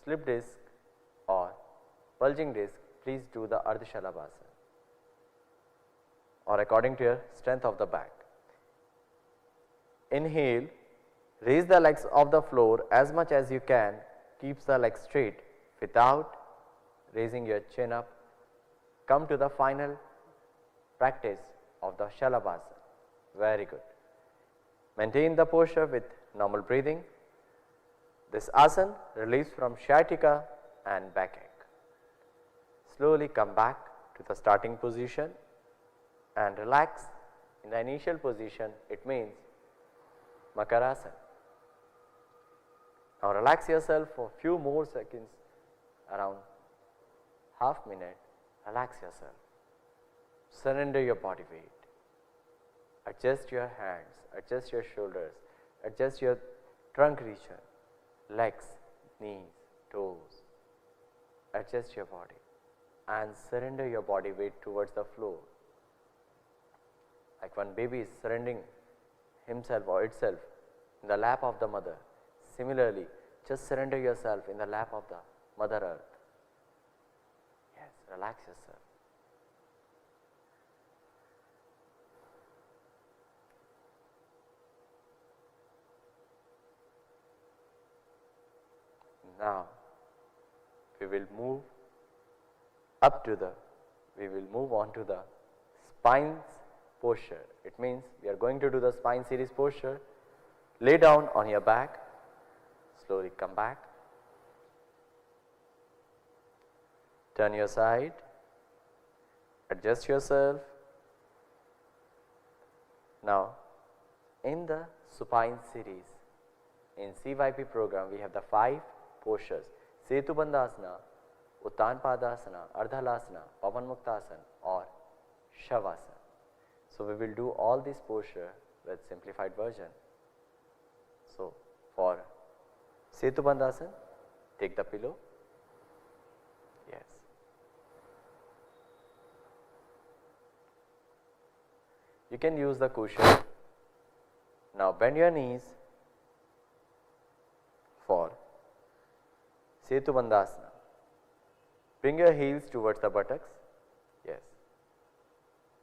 slip disc or bulging disc, please do the Ardha Shalabhasana or according to your strength of the back. Inhale, raise the legs off the floor as much as you can, keep the legs straight without raising your chin up. Come to the final practice of the Shalabhasana. Very good. Maintain the posture with normal breathing. This asana relieves from sciatica and backache. Slowly come back to the starting position and relax. In the initial position, it means Makarasana. Now relax yourself for few more seconds, around half minute. Relax yourself. Surrender your body weight. Adjust your hands, adjust your shoulders, adjust your trunk region, legs, knees, toes. Adjust your body and surrender your body weight towards the floor. Like one baby is surrendering himself or itself in the lap of the mother. Similarly, just surrender yourself in the lap of the Mother Earth. Yes, relax yourself. Now, we will move on to the spine posture. It means we are going to do the spine series posture. Lay down on your back, slowly come back, turn your side, adjust yourself. Now, in the supine series, in CYP program, we have the 5 postures: Setubandhasana, Uttanpadasana, Ardhalasana, Pavanmuktasana or Shavasana. So, we will do all these postures with simplified version. So, for Setubandhasana, take the pillow. Yes. You can use the cushion. Now, bend your knees for Setubandhasana. Bring your heels towards the buttocks. Yes.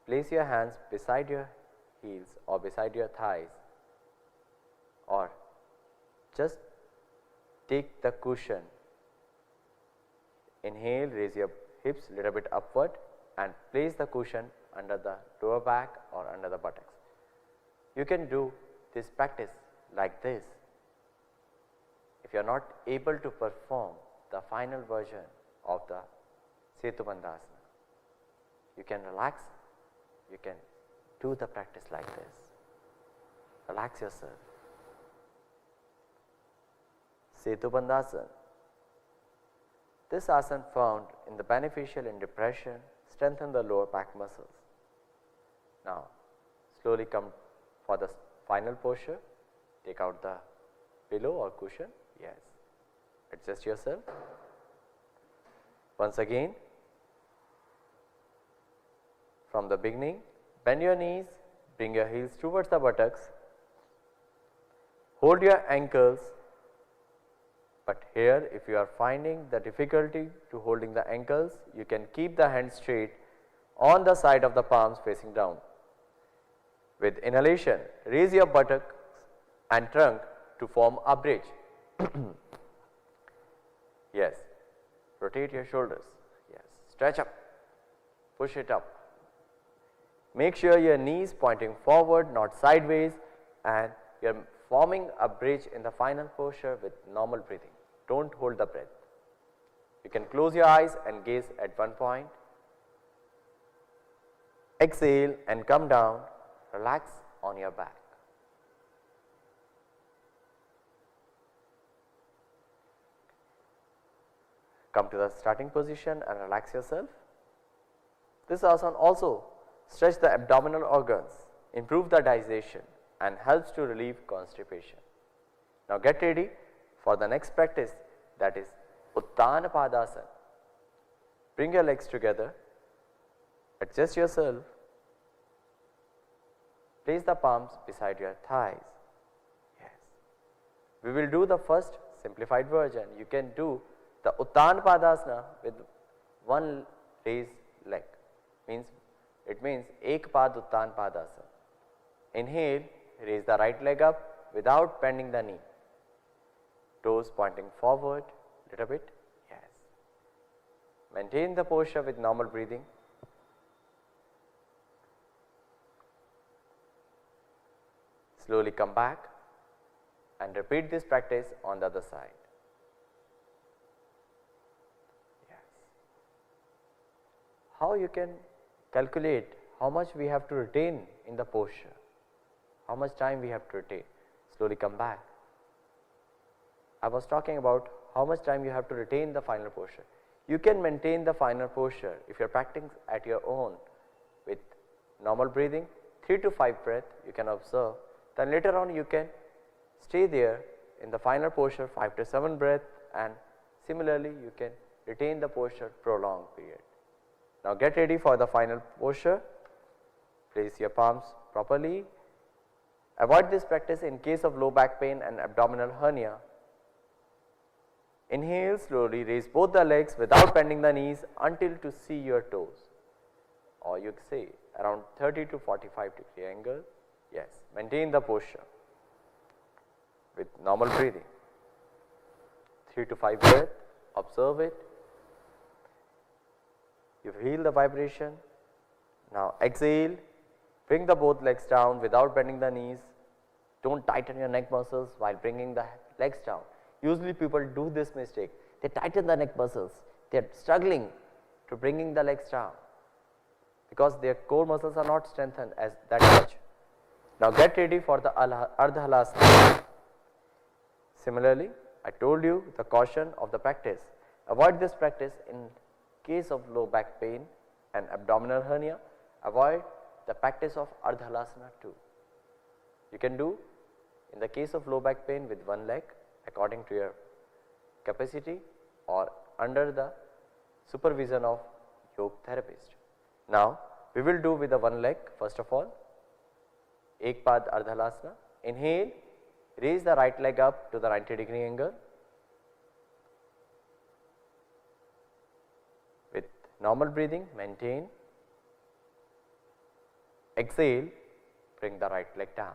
Place your hands beside your heels or beside your thighs, or just take the cushion. Inhale, raise your hips little bit upward and place the cushion under the lower back or under the buttocks. You can do this practice like this. If you are not able to perform the final version of the Setubandhasana, you can relax, you can do the practice like this. Relax yourself. Setubandhasana. This asana found in the beneficial in depression, strengthen the lower back muscles. Now, slowly come for the final posture. Take out the pillow or cushion. Yes. Adjust yourself. Once again, from the beginning, bend your knees, bring your heels towards the buttocks, hold your ankles But here if you are finding the difficulty to holding the ankles, you can keep the hand straight on the side of the palms facing down. With inhalation, raise your buttocks and trunk to form a bridge. Yes, rotate your shoulders. Yes, stretch up, push it up. Make sure your knees pointing forward, not sideways, and you are forming a bridge in the final posture with normal breathing. Don't hold the breath. You can close your eyes and gaze at one point. Exhale and come down, relax on your back. Come to the starting position and relax yourself. This asana also stretch the abdominal organs, improve the digestion and helps to relieve constipation. Now get ready for the next practice, that is Uttana Padasana. Bring your legs together, adjust yourself, place the palms beside your thighs. Yes. We will do the first simplified version. You can do the Uttana Padasana with one raised leg. It means Ek Pad Uttana Padasana. Inhale, raise the right leg up without bending the knee. Toes pointing forward little bit. Yes. Maintain the posture with normal breathing. Slowly come back and repeat this practice on the other side. Yes. How you can calculate how much we have to retain in the posture, how much time we have to retain. Slowly come back. I was talking about how much time you have to retain the final posture. You can maintain the final posture if you are practicing at your own with normal breathing, 3 to 5 breaths you can observe. Then later on you can stay there in the final posture 5 to 7 breaths, and similarly you can retain the posture prolonged period. Now get ready for the final posture. Place your palms properly. Avoid this practice in case of low back pain and abdominal hernia. Inhale, slowly raise both the legs without bending the knees until to see your toes, or you say around 30 to 45-degree angle. Yes, maintain the posture with normal breathing. 3 to 5 breaths, observe it. You feel the vibration. Now exhale, bring the both legs down without bending the knees. Don't tighten your neck muscles while bringing the legs down. Usually people do this mistake. They tighten the neck muscles. They are struggling to bringing the legs down because their core muscles are not strengthened as that much. Now get ready for the Ardha Halasana. Similarly, I told you the caution of the practice. Avoid this practice in case of low back pain and abdominal hernia. Avoid the practice of Ardha Halasana too. You can do in the case of low back pain with one leg according to your capacity or under the supervision of yoga therapist. Now we will do with the one leg first of all. Ek Pad Ardha Halasana. Inhale, raise the right leg up to the 90-degree angle. With normal breathing, maintain. Exhale, bring the right leg down.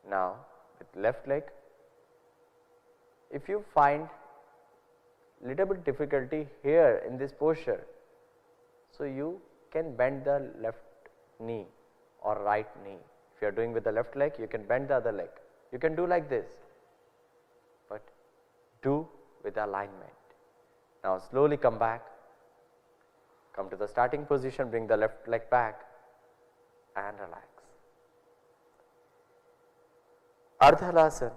Now with left leg, if you find little bit difficulty here in this posture, so you can bend the left knee or right knee. If you are doing with the left leg, you can bend the other leg. You can do like this, but do with alignment. Now slowly come back, come to the starting position, bring the left leg back and relax. Ardha Halasana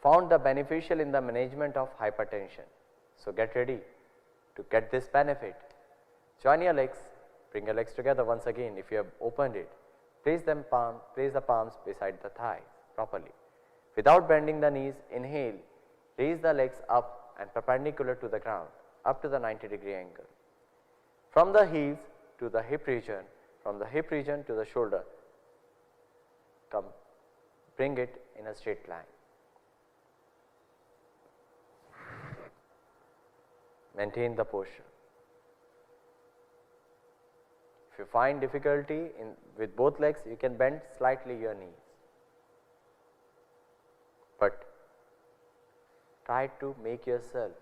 found the beneficial in the management of hypertension. So get ready to get this benefit. Join your legs, bring your legs together once again. If you have opened it, place the palms beside the thighs properly. Without bending the knees, inhale, raise the legs up and perpendicular to the ground, up to the 90-degree angle. From the heels to the hip region, from the hip region to the shoulder, come, bring it in a straight line. Maintain the posture. If you find difficulty with both legs, you can bend slightly your knees, but try to make yourself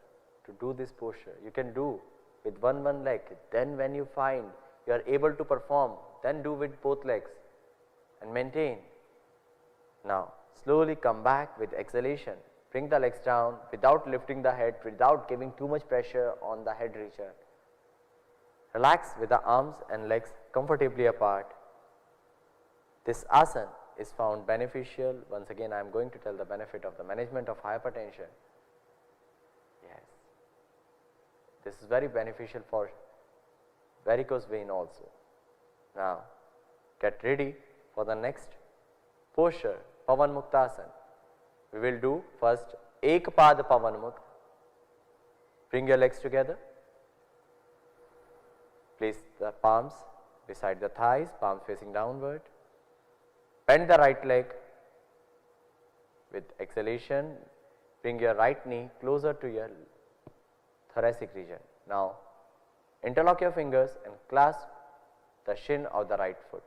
to do this posture. You can do with one leg, then when you find you are able to perform, then do with both legs and maintain. Now slowly come back with exhalation, bring the legs down without lifting the head, without giving too much pressure on the head region. Relax with the arms and legs comfortably apart. This asana is found beneficial. Once again, I am going to tell the benefit of the management of hypertension. Yes, this is very beneficial for varicose vein also. Now get ready for the next posture, Pavan Muktasana. We will do first Ekpad Pavan Mukta. Bring your legs together. Place the palms beside the thighs, palms facing downward. Bend the right leg. With exhalation, bring your right knee closer to your thoracic region. Now interlock your fingers and clasp the shin of the right foot,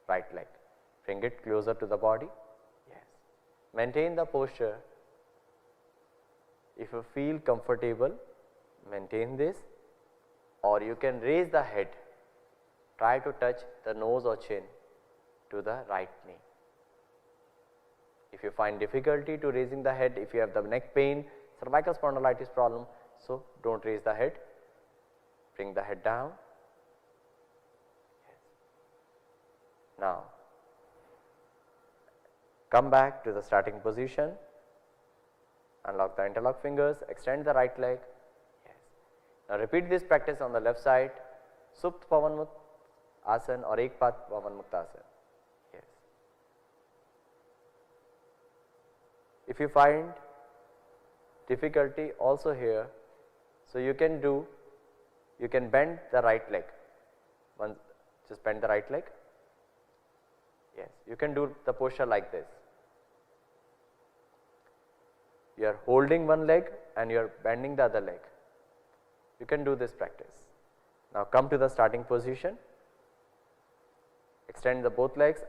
right leg. Bring it closer to the body. Yes. Maintain the posture. If you feel comfortable, maintain this, or you can raise the head. Try to touch the nose or chin to the right knee. If you find difficulty to raising the head, if you have the neck pain, cervical spondylitis problem, so do not raise the head. Bring the head down. Yes. Now come back to the starting position. Unlock the interlock fingers, extend the right leg. Yes. Now repeat this practice on the left side, Supt Pavan Mukta Asana or Ekpad Pavan Mukta Asana. Yes. If you find difficulty also here, so you can bend the right leg. Just bend the right leg. Yes, you can do the posture like this. You are holding one leg and you are bending the other leg. You can do this practice. Now come to the starting position. Extend the both legs,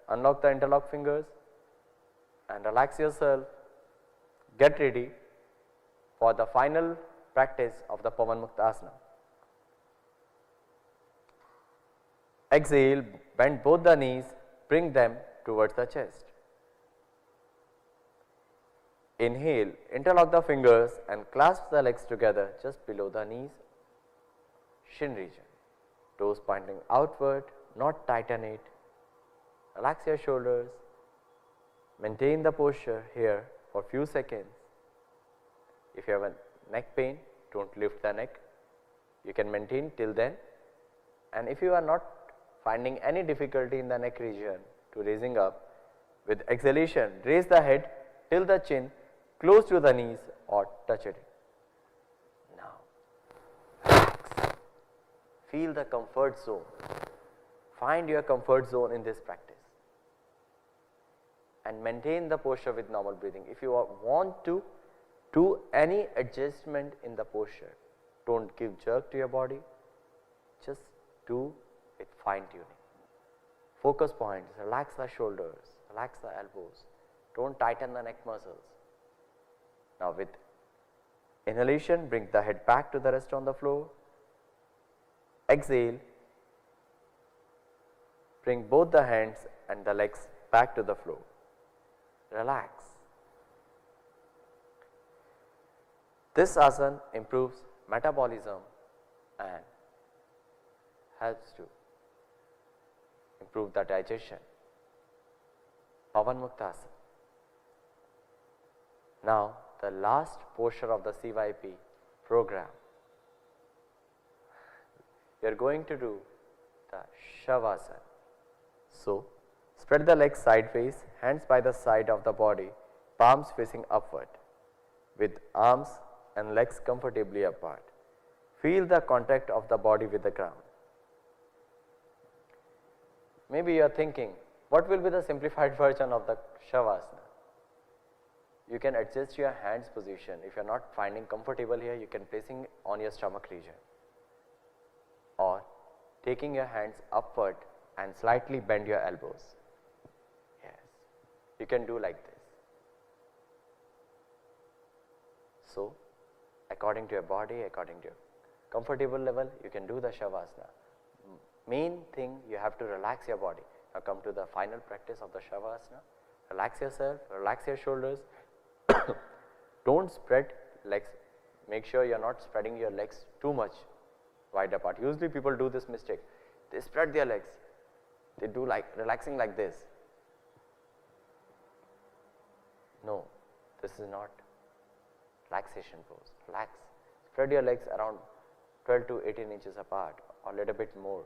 unlock the interlock fingers and relax yourself. Get ready for the final practice of the Pavan Mukta Asana. Exhale, bend both the knees, bring them towards the chest. Inhale, interlock the fingers and clasp the legs together just below the knees, shin region. Toes pointing outward, not tighten it. Relax your shoulders. Maintain the posture here for few seconds. If you have a neck pain, do not lift the neck. You can maintain till then. And if you are not finding any difficulty in the neck region to raising up, with exhalation, raise the head till the chin, close to the knees or touch it. Now relax. Feel the comfort zone. Find your comfort zone in this practice and maintain the posture with normal breathing. If you want to do any adjustment in the posture, do not give jerk to your body, just do with fine tuning. Focus points, relax the shoulders, relax the elbows, do not tighten the neck muscles. Now with inhalation, bring the head back to the rest on the floor. Exhale, bring both the hands and the legs back to the floor. Relax. This asana improves metabolism and helps to improve the digestion. Pavan Mukta Asana. Now the last posture of the CYP program. We are going to do the Shavasana. So spread the legs sideways, hands by the side of the body, palms facing upward, with arms and legs comfortably apart. Feel the contact of the body with the ground. Maybe you are thinking, what will be the simplified version of the Shavasana? You can adjust your hands position. If you are not finding comfortable here, you can placing on your stomach region, or taking your hands upward and slightly bend your elbows. Yes, you can do like this. So, according to your body, according to your comfortable level, you can do the Shavasana. Main thing, you have to relax your body. Now come to the final practice of the Shavasana. Relax yourself, relax your shoulders. Don't spread legs. Make sure you are not spreading your legs too much wide apart. Usually people do this mistake. They spread their legs. They do like relaxing like this. No, this is not relaxation pose. Relax. Spread your legs around 12 to 18 inches apart or a little bit more.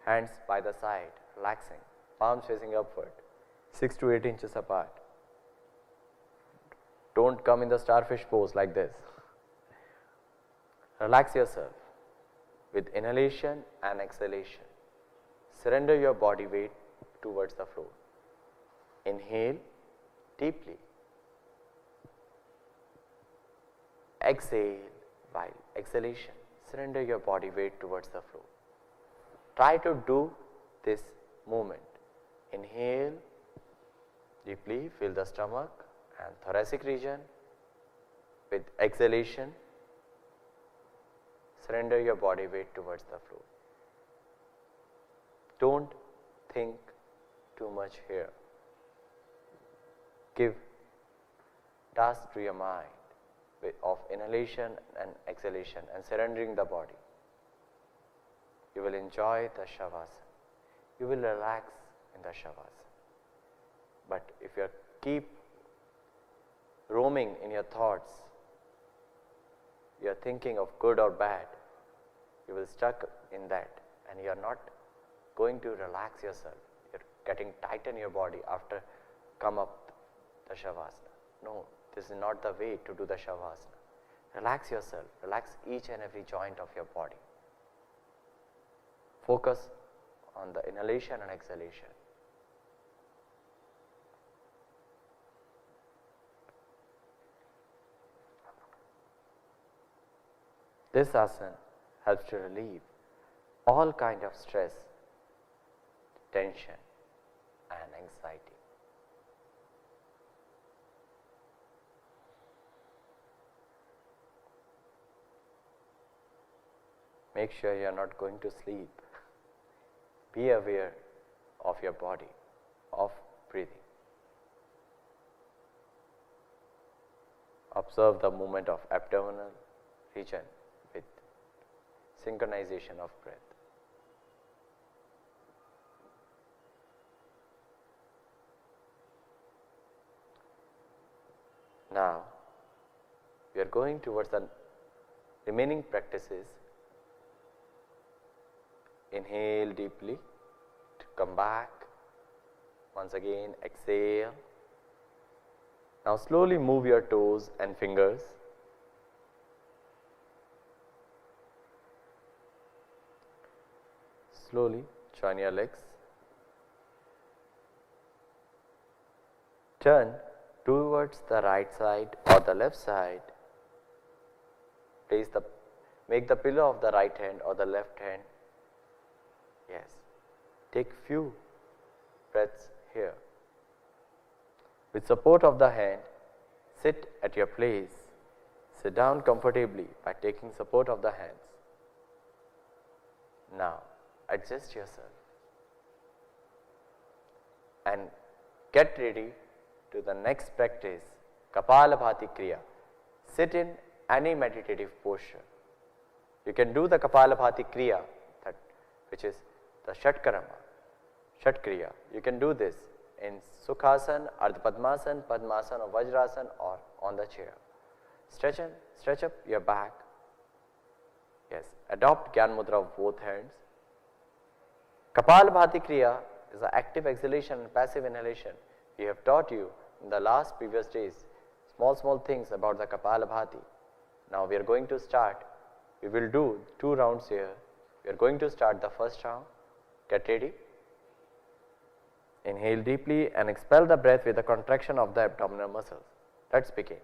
Hands by the side, relaxing. Palms facing upward, 6 to 8 inches apart. Don't come in the starfish pose like this. Relax yourself with inhalation and exhalation. Surrender your body weight towards the floor. Inhale deeply. Exhale while exhalation. Surrender your body weight towards the floor. Try to do this movement. Inhale deeply, fill the stomach and thoracic region. With exhalation, surrender your body weight towards the floor. Don't think too much here. Give task to your mind of inhalation and exhalation and surrendering the body. You will enjoy the Shavasana. You will relax in the Shavasana. But if you keep roaming in your thoughts, you are thinking of good or bad, you will stuck in that and you are not going to relax yourself. You are getting tight in your body after come up the Shavasana. No, this is not the way to do the Shavasana. Relax yourself, relax each and every joint of your body. Focus on the inhalation and exhalation. This asana helps to relieve all kind of stress, tension and anxiety. Make sure you are not going to sleep. Be aware of your body, of breathing. Observe the movement of abdominal region with synchronization of breath. Now, we are going towards the remaining practices. Inhale deeply to come back. Once again, exhale. Now slowly move your toes and fingers. Slowly join your legs. Turn towards the right side or the left side. Make the pillow of the right hand or the left hand. Yes. Take few breaths here. With support of the hand, sit at your place. Sit down comfortably by taking support of the hands. Now, adjust yourself and get ready to the next practice, Kapalabhati Kriya. Sit in any meditative posture. You can do the Kapalabhati Kriya, which is the Shatkarama, Shatkriya. You can do this in Sukhasana, Ardha Padmasana, Padmasana or Vajrasana or on the chair. Stretch up your back. Yes, adopt Gyan Mudra of both hands. Kapalabhati Kriya is the active exhalation and passive inhalation. We have taught you in the last previous days small things about the Kapalabhati. Now we are going to start. We will do 2 rounds here. We are going to start the first round. Get ready. Inhale deeply and expel the breath with a contraction of the abdominal muscles. Let's begin.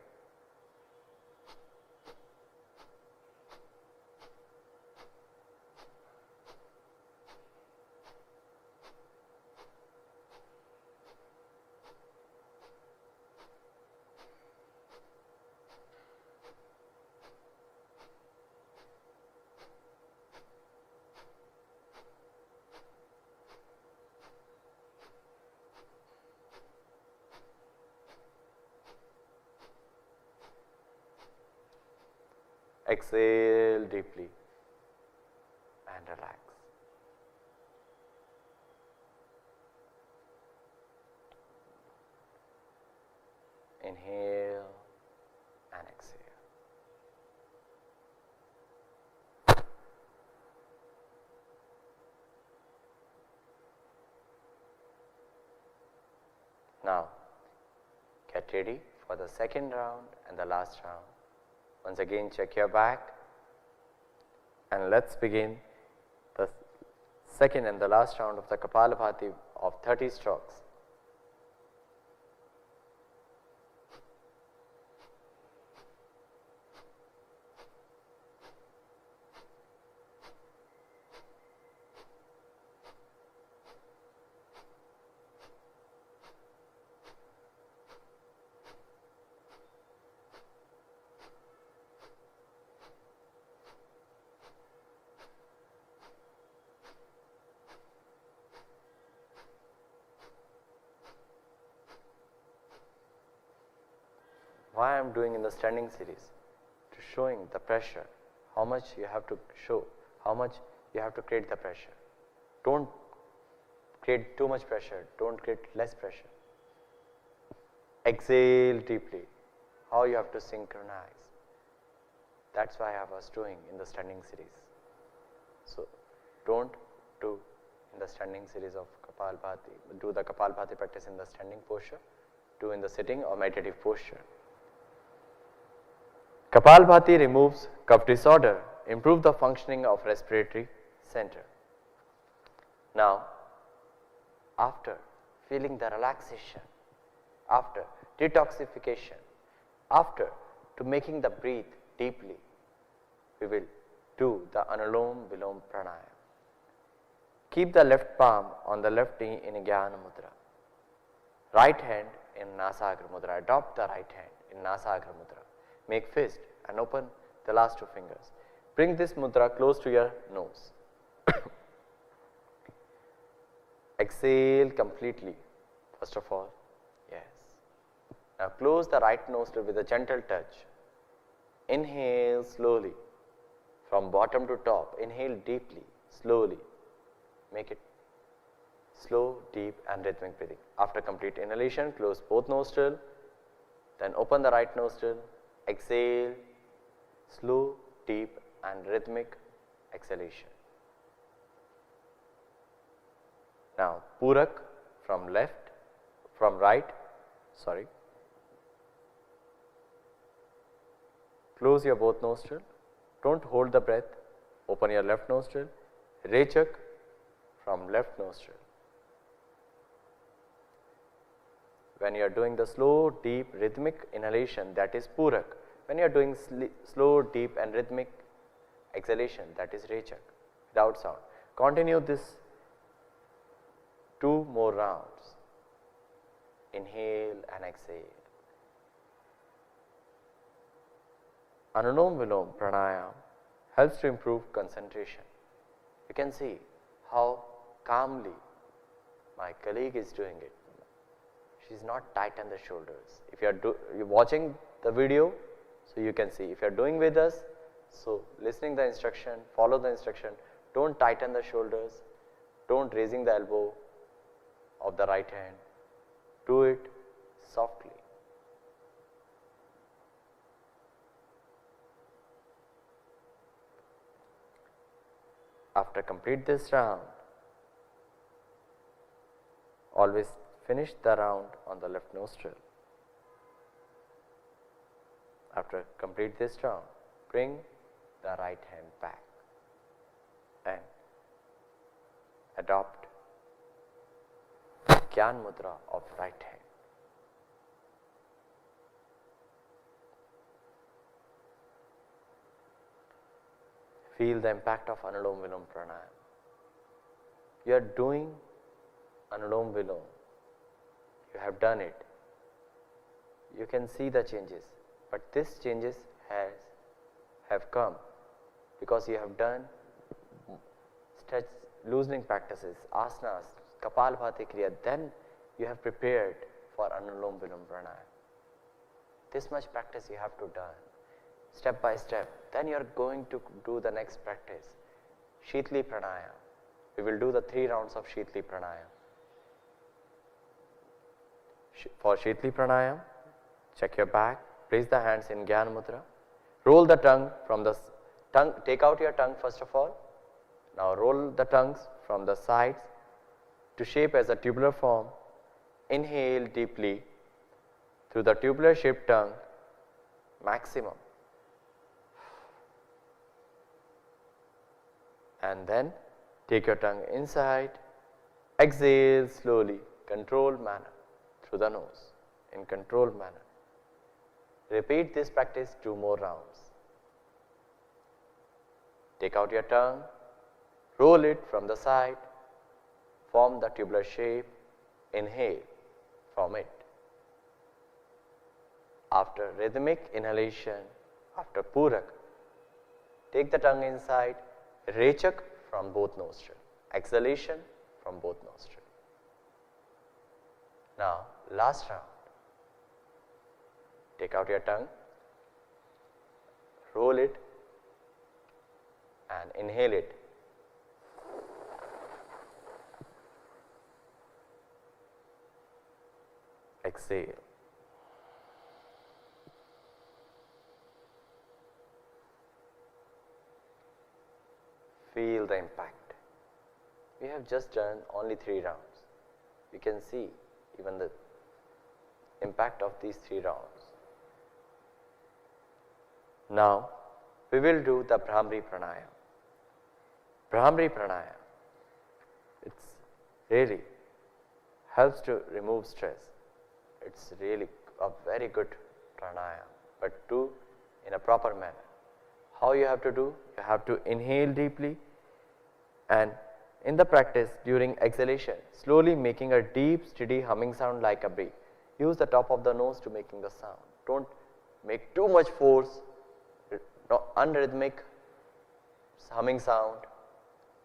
Exhale deeply and relax. Inhale and exhale. Now, get ready for the second round and the last round. Once again, check your back and let's begin the second and the last round of the Kapalabhati of 30 strokes. Why I am doing in the standing series? To showing the pressure, how much you have to show, how much you have to create the pressure. Don't create too much pressure, don't create less pressure. Exhale deeply, how you have to synchronize. That's why I was doing in the standing series. So, don't do in the standing series of Kapalbhati, do the Kapalbhati practice in the standing posture, do in the sitting or meditative posture. Kapalbhati removes cough disorder, improve the functioning of respiratory center. Now, after feeling the relaxation, after detoxification, after to making the breathe deeply, we will do the Anulom Vilom Pranayama. Keep the left palm on the left knee in Jnana Mudra. Right hand in Nasagra Mudra. Adopt the right hand in Nasagra Mudra. Make fist and open the last two fingers. Bring this mudra close to your nose. Exhale completely, first of all. Yes. Now close the right nostril with a gentle touch. Inhale slowly from bottom to top. Inhale deeply, slowly. Make it slow, deep and rhythmic breathing. After complete inhalation, close both nostrils. Then open the right nostril. Exhale, slow, deep and rhythmic exhalation. Now, Purak from right, close your both nostrils, don't hold the breath, open your left nostril, Rechak from left nostril. When you are doing the slow, deep, rhythmic inhalation, that is Purak. When you are doing slow, deep and rhythmic exhalation, that is Rechak, without sound. Continue this 2 more rounds. Inhale and exhale. Anulom Vilom Pranayama helps to improve concentration. You can see how calmly my colleague is doing it. She is not tight on the shoulders. If you are watching the video, so you can see. If you are doing with us, so listening the instruction, follow the instruction. Don't tighten the shoulders. Don't raising the elbow of the right hand. Do it softly. After complete this round, always finish the round on the left nostril. After complete this round, bring the right hand back and adopt Gyan Mudra of right hand. Feel the impact of Anulom Vilom Pranayama. You are doing Anulom Vilom. You have done it. You can see the changes, but these changes have come because you have done stretch loosening practices, asanas, Kapalbhati Kriya, then you have prepared for Anulom Vilom Pranayama. This much practice you have to done, step by step. Then you are going to do the next practice, Shitli Pranayama. We will do the 3 rounds of Shitli Pranayama. For Shitli Pranayama, check your back, place the hands in Gyan Mudra, roll the tongue from the tongue, take out your tongue first of all. Now roll the tongues from the sides to shape as a tubular form. Inhale deeply through the tubular shaped tongue, maximum. And then take your tongue inside, exhale slowly, controlled manner through the nose, in controlled manner. Repeat this practice 2 more rounds. Take out your tongue, roll it from the side, form the tubular shape, inhale from it. After rhythmic inhalation, after Purak, take the tongue inside, Rechak from both nostrils, exhalation from both nostrils. Now, last round. Take out your tongue, roll it and inhale it. Exhale. Feel the impact. We have just done only 3 rounds. You can see even the impact of these 3 rounds. Now, we will do the Bhramari Pranayama. Bhramari Pranayama, it's really helps to remove stress. It's really a very good pranayama, but do in a proper manner. How you have to do? You have to inhale deeply, and in the practice during exhalation, slowly making a deep steady humming sound like a bee. Use the top of the nose to making the sound. Don't make too much force, unrhythmic humming sound.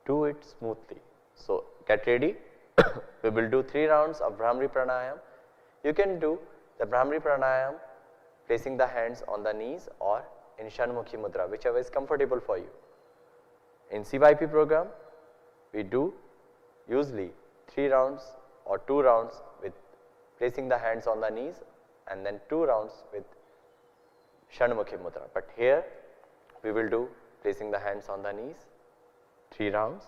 Do it smoothly. So, get ready. We will do 3 rounds of Bhramari Pranayama. You can do the Bhramari Pranayama placing the hands on the knees or in Shanmukhi Mudra, whichever is comfortable for you. In CYP program, we do usually 3 rounds or 2 rounds with placing the hands on the knees and then 2 rounds with Shanmukhi Mudra. But here we will do placing the hands on the knees, 3 rounds.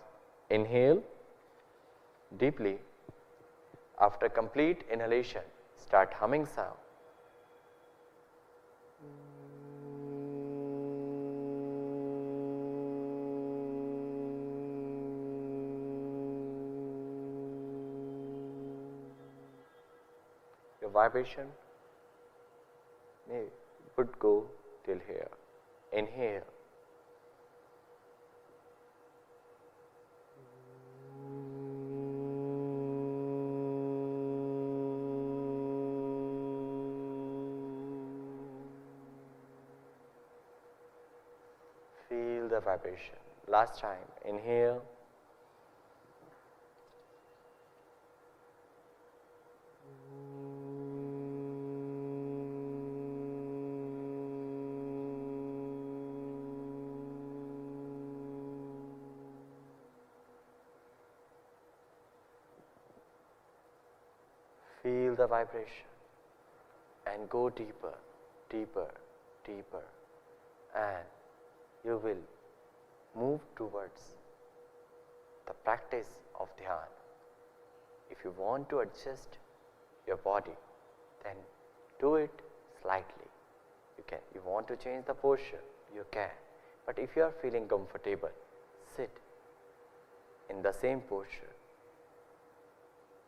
Inhale deeply. After complete inhalation, start humming sound. Your vibration would go till here. Inhale. Feel the vibration. Last time, inhale. Feel the vibration and go deeper, deeper, deeper, and you will move towards the practice of Dhyana. If you want to adjust your body, then do it slightly. You can. You want to change the posture, you can. But if you are feeling comfortable, sit in the same posture.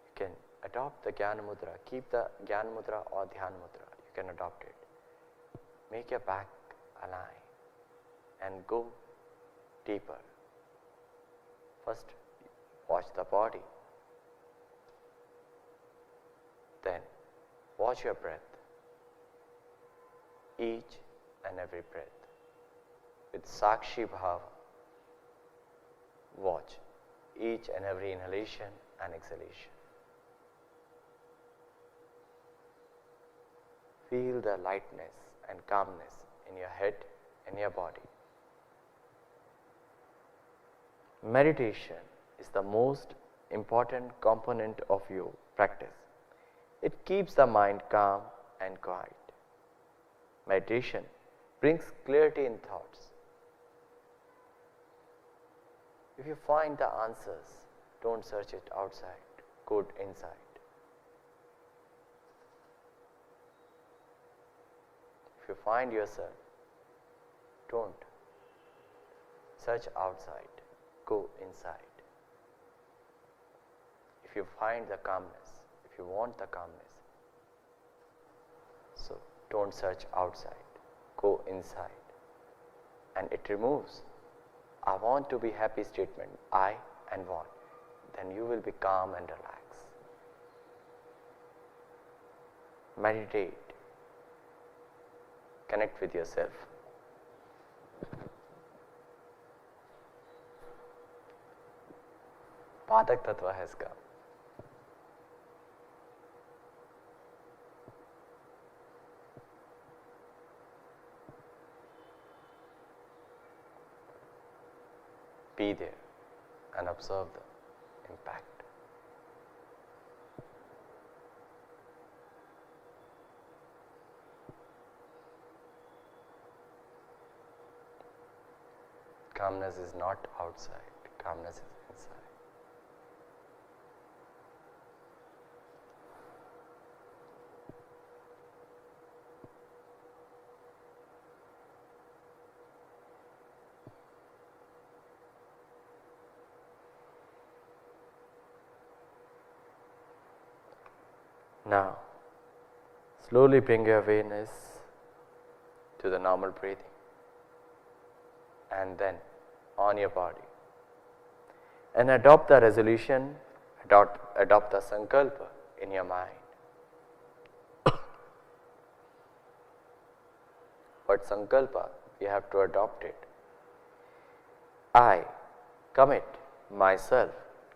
You can adopt the Jnana Mudra, keep the Jnana Mudra or Dhyana Mudra, you can adopt it. Make your back align and go deeper. First, watch the body. Then, watch your breath. Each and every breath with Sakshi Bhava. Watch each and every inhalation and exhalation. Feel the lightness and calmness in your head and your body. Meditation is the most important component of your practice. It keeps the mind calm and quiet. Meditation brings clarity in thoughts. If you find the answers, don't search it outside, go inside. If you find yourself, don't search outside, go inside. If you find the calmness, if you want the calmness, so don't search outside, go inside. And it removes I want to be happy statement, I and want. Then you will be calm and relaxed. Meditate. Connect with yourself. Padak Tattva has come. Be there and observe the impact. Calmness is not outside, calmness is inside. Now, slowly bring your awareness to the normal breathing and then on your body. And adopt the resolution, adopt the sankalpa in your mind. But sankalpa, you have to adopt it. I commit myself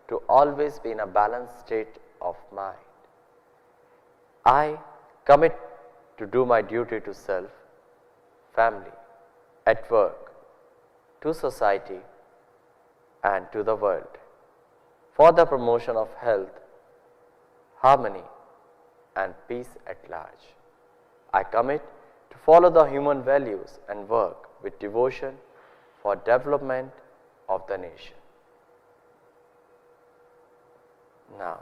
to always be in a balanced state of mind. I commit to do my duty to self, family, at work, to society and to the world for the promotion of health, harmony and peace at large. I commit to follow the human values and work with devotion for development of the nation. Now,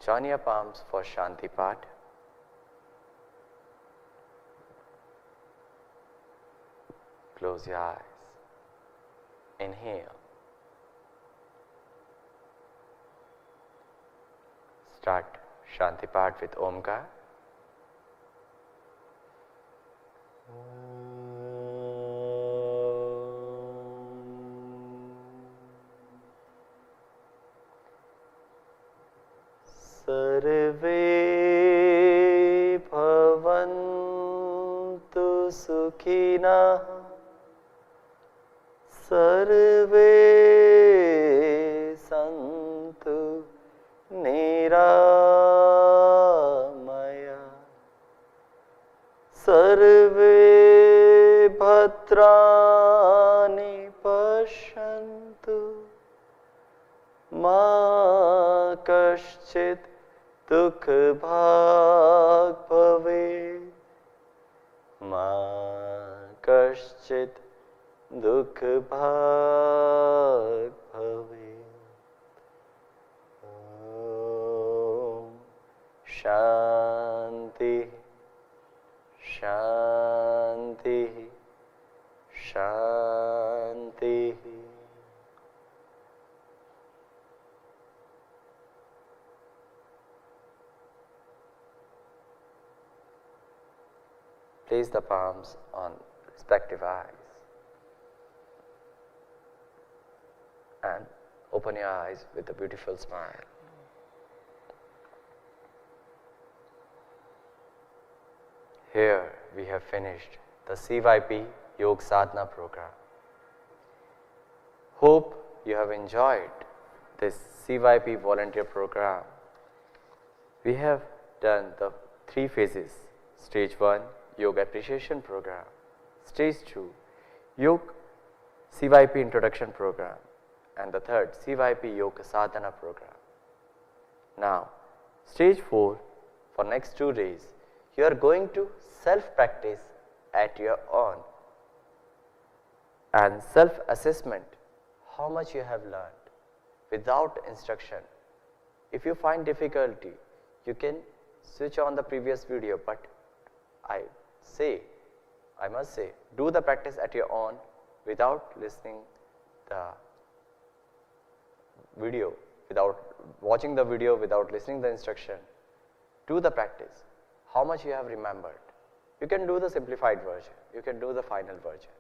join your palms for Shanti Path. Close your eyes. Inhale. Start Shanti Path with Omkar. Sarve bhavantu sukhina, sarve santu niramaya, sarve bhadrani pashantu, ma kaschit dukh bhag bhavet, ma kaschit dukh bhag bhavet. Om Shanti, Shanti, Shanti. place the palms on respective eyes and open your eyes with a beautiful smile. Here we have finished the CYP Yoga Sadhana program. Hope you have enjoyed this CYP volunteer program. We have done the 3 phases. Stage 1, Yoga Appreciation Program. Stage 2, Yoga CYP Introduction Program. And the third, CYP Yoga Sadhana Program. Now, stage 4, for next 2 days, you are going to self-practice at your own and self-assessment, how much you have learned without instruction. If you find difficulty, you can switch on the previous video, but I must say, do the practice at your own without listening the video, without watching the video, without listening the instruction. Do the practice, how much you have remembered. You can do the simplified version, you can do the final version.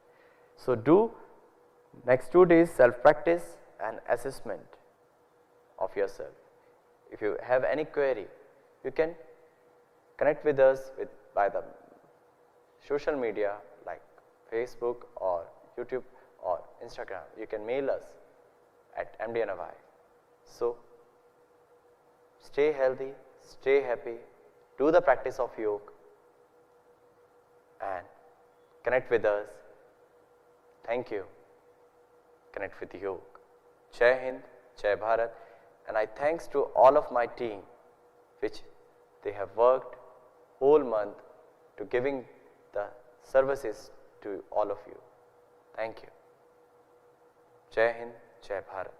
So do next 2 days self-practice and assessment of yourself. If you have any query, you can connect with us by the social media like Facebook or YouTube or Instagram. You can mail us at MDNY. So stay healthy, stay happy, do the practice of yoga and connect with us. Thank you. Connect with yoga. Jai Hind, Jai Bharat. And I thanks to all of my team, which they have worked whole month to giving the services to all of you. Thank you. Jai Hind, Jai Bharat.